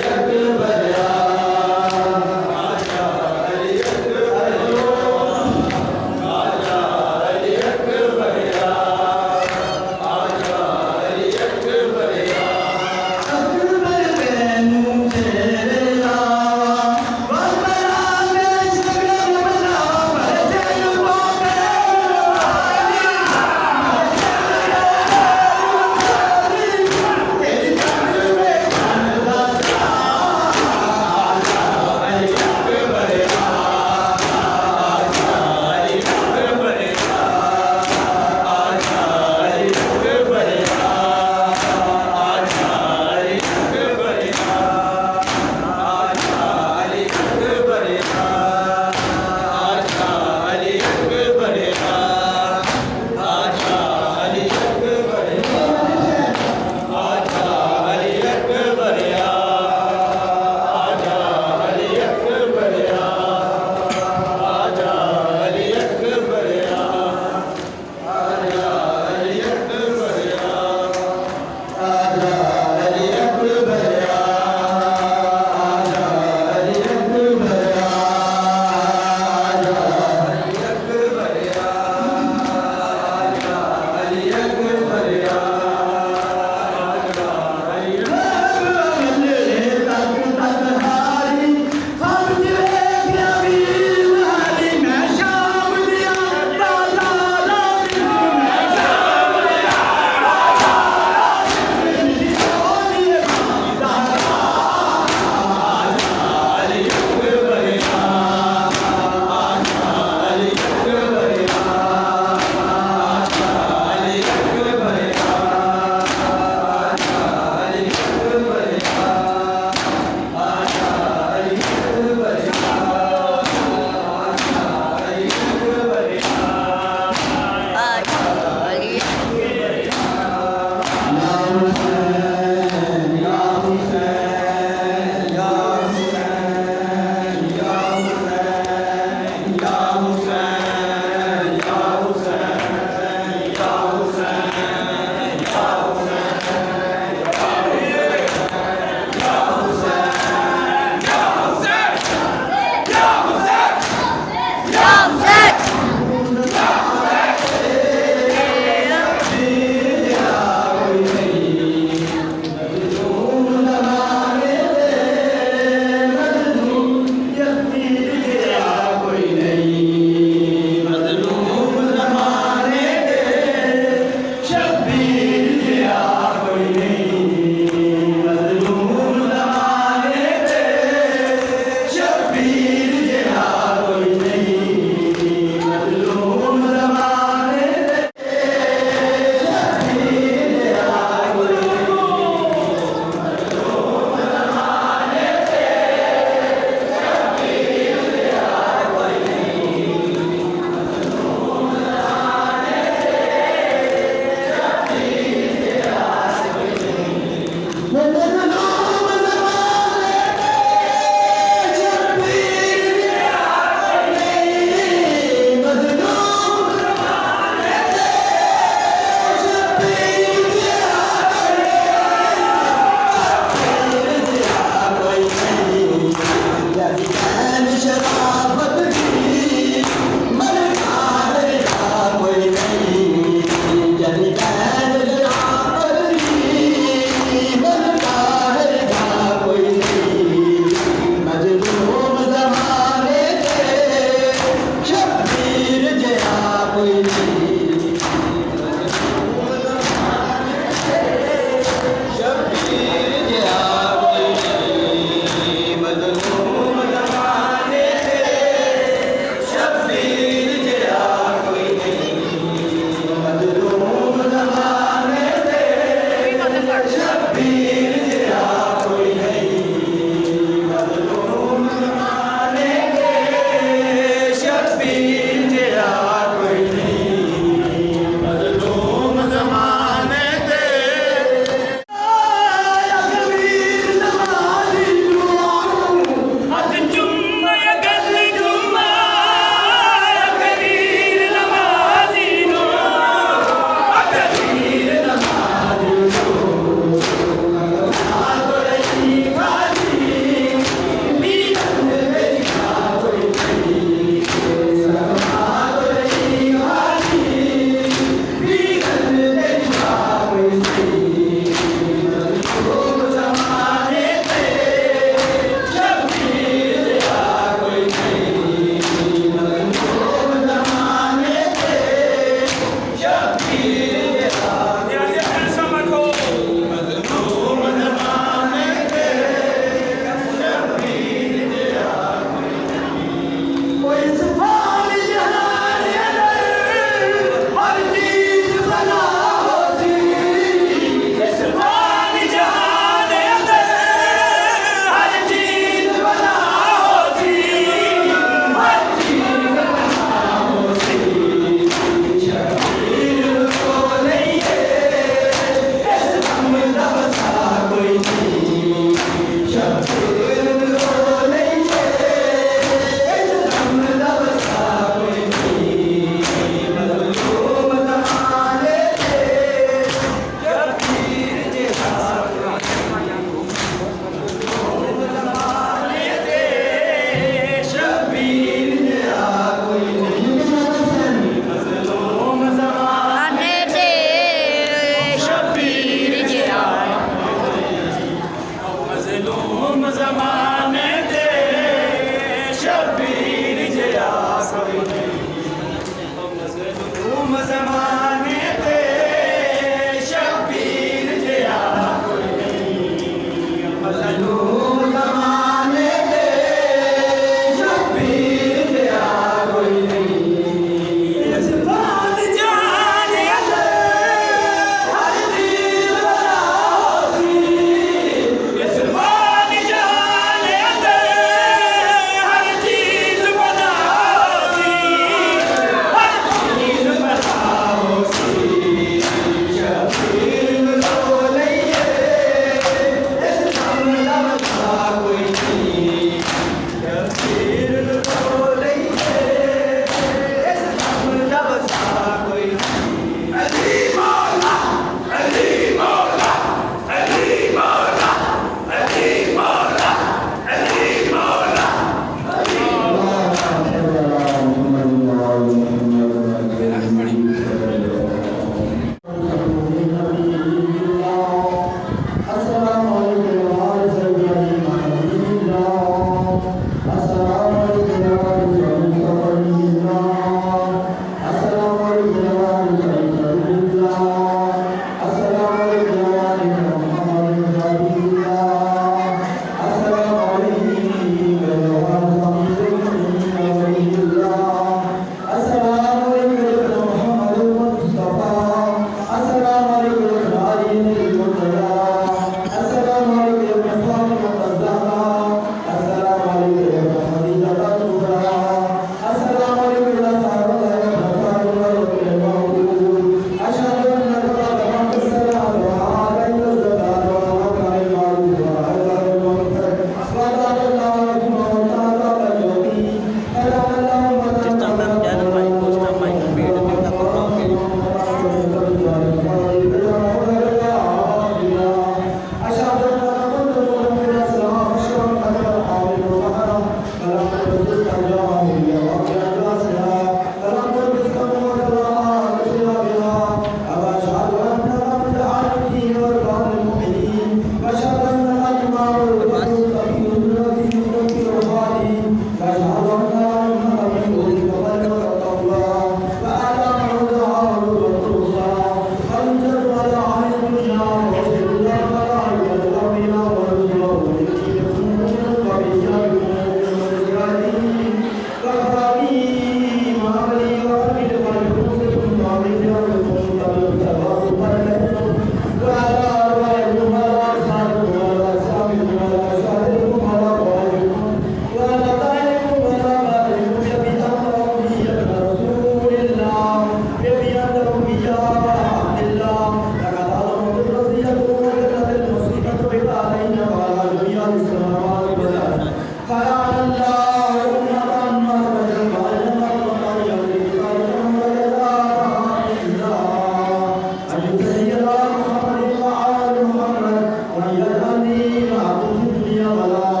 ولا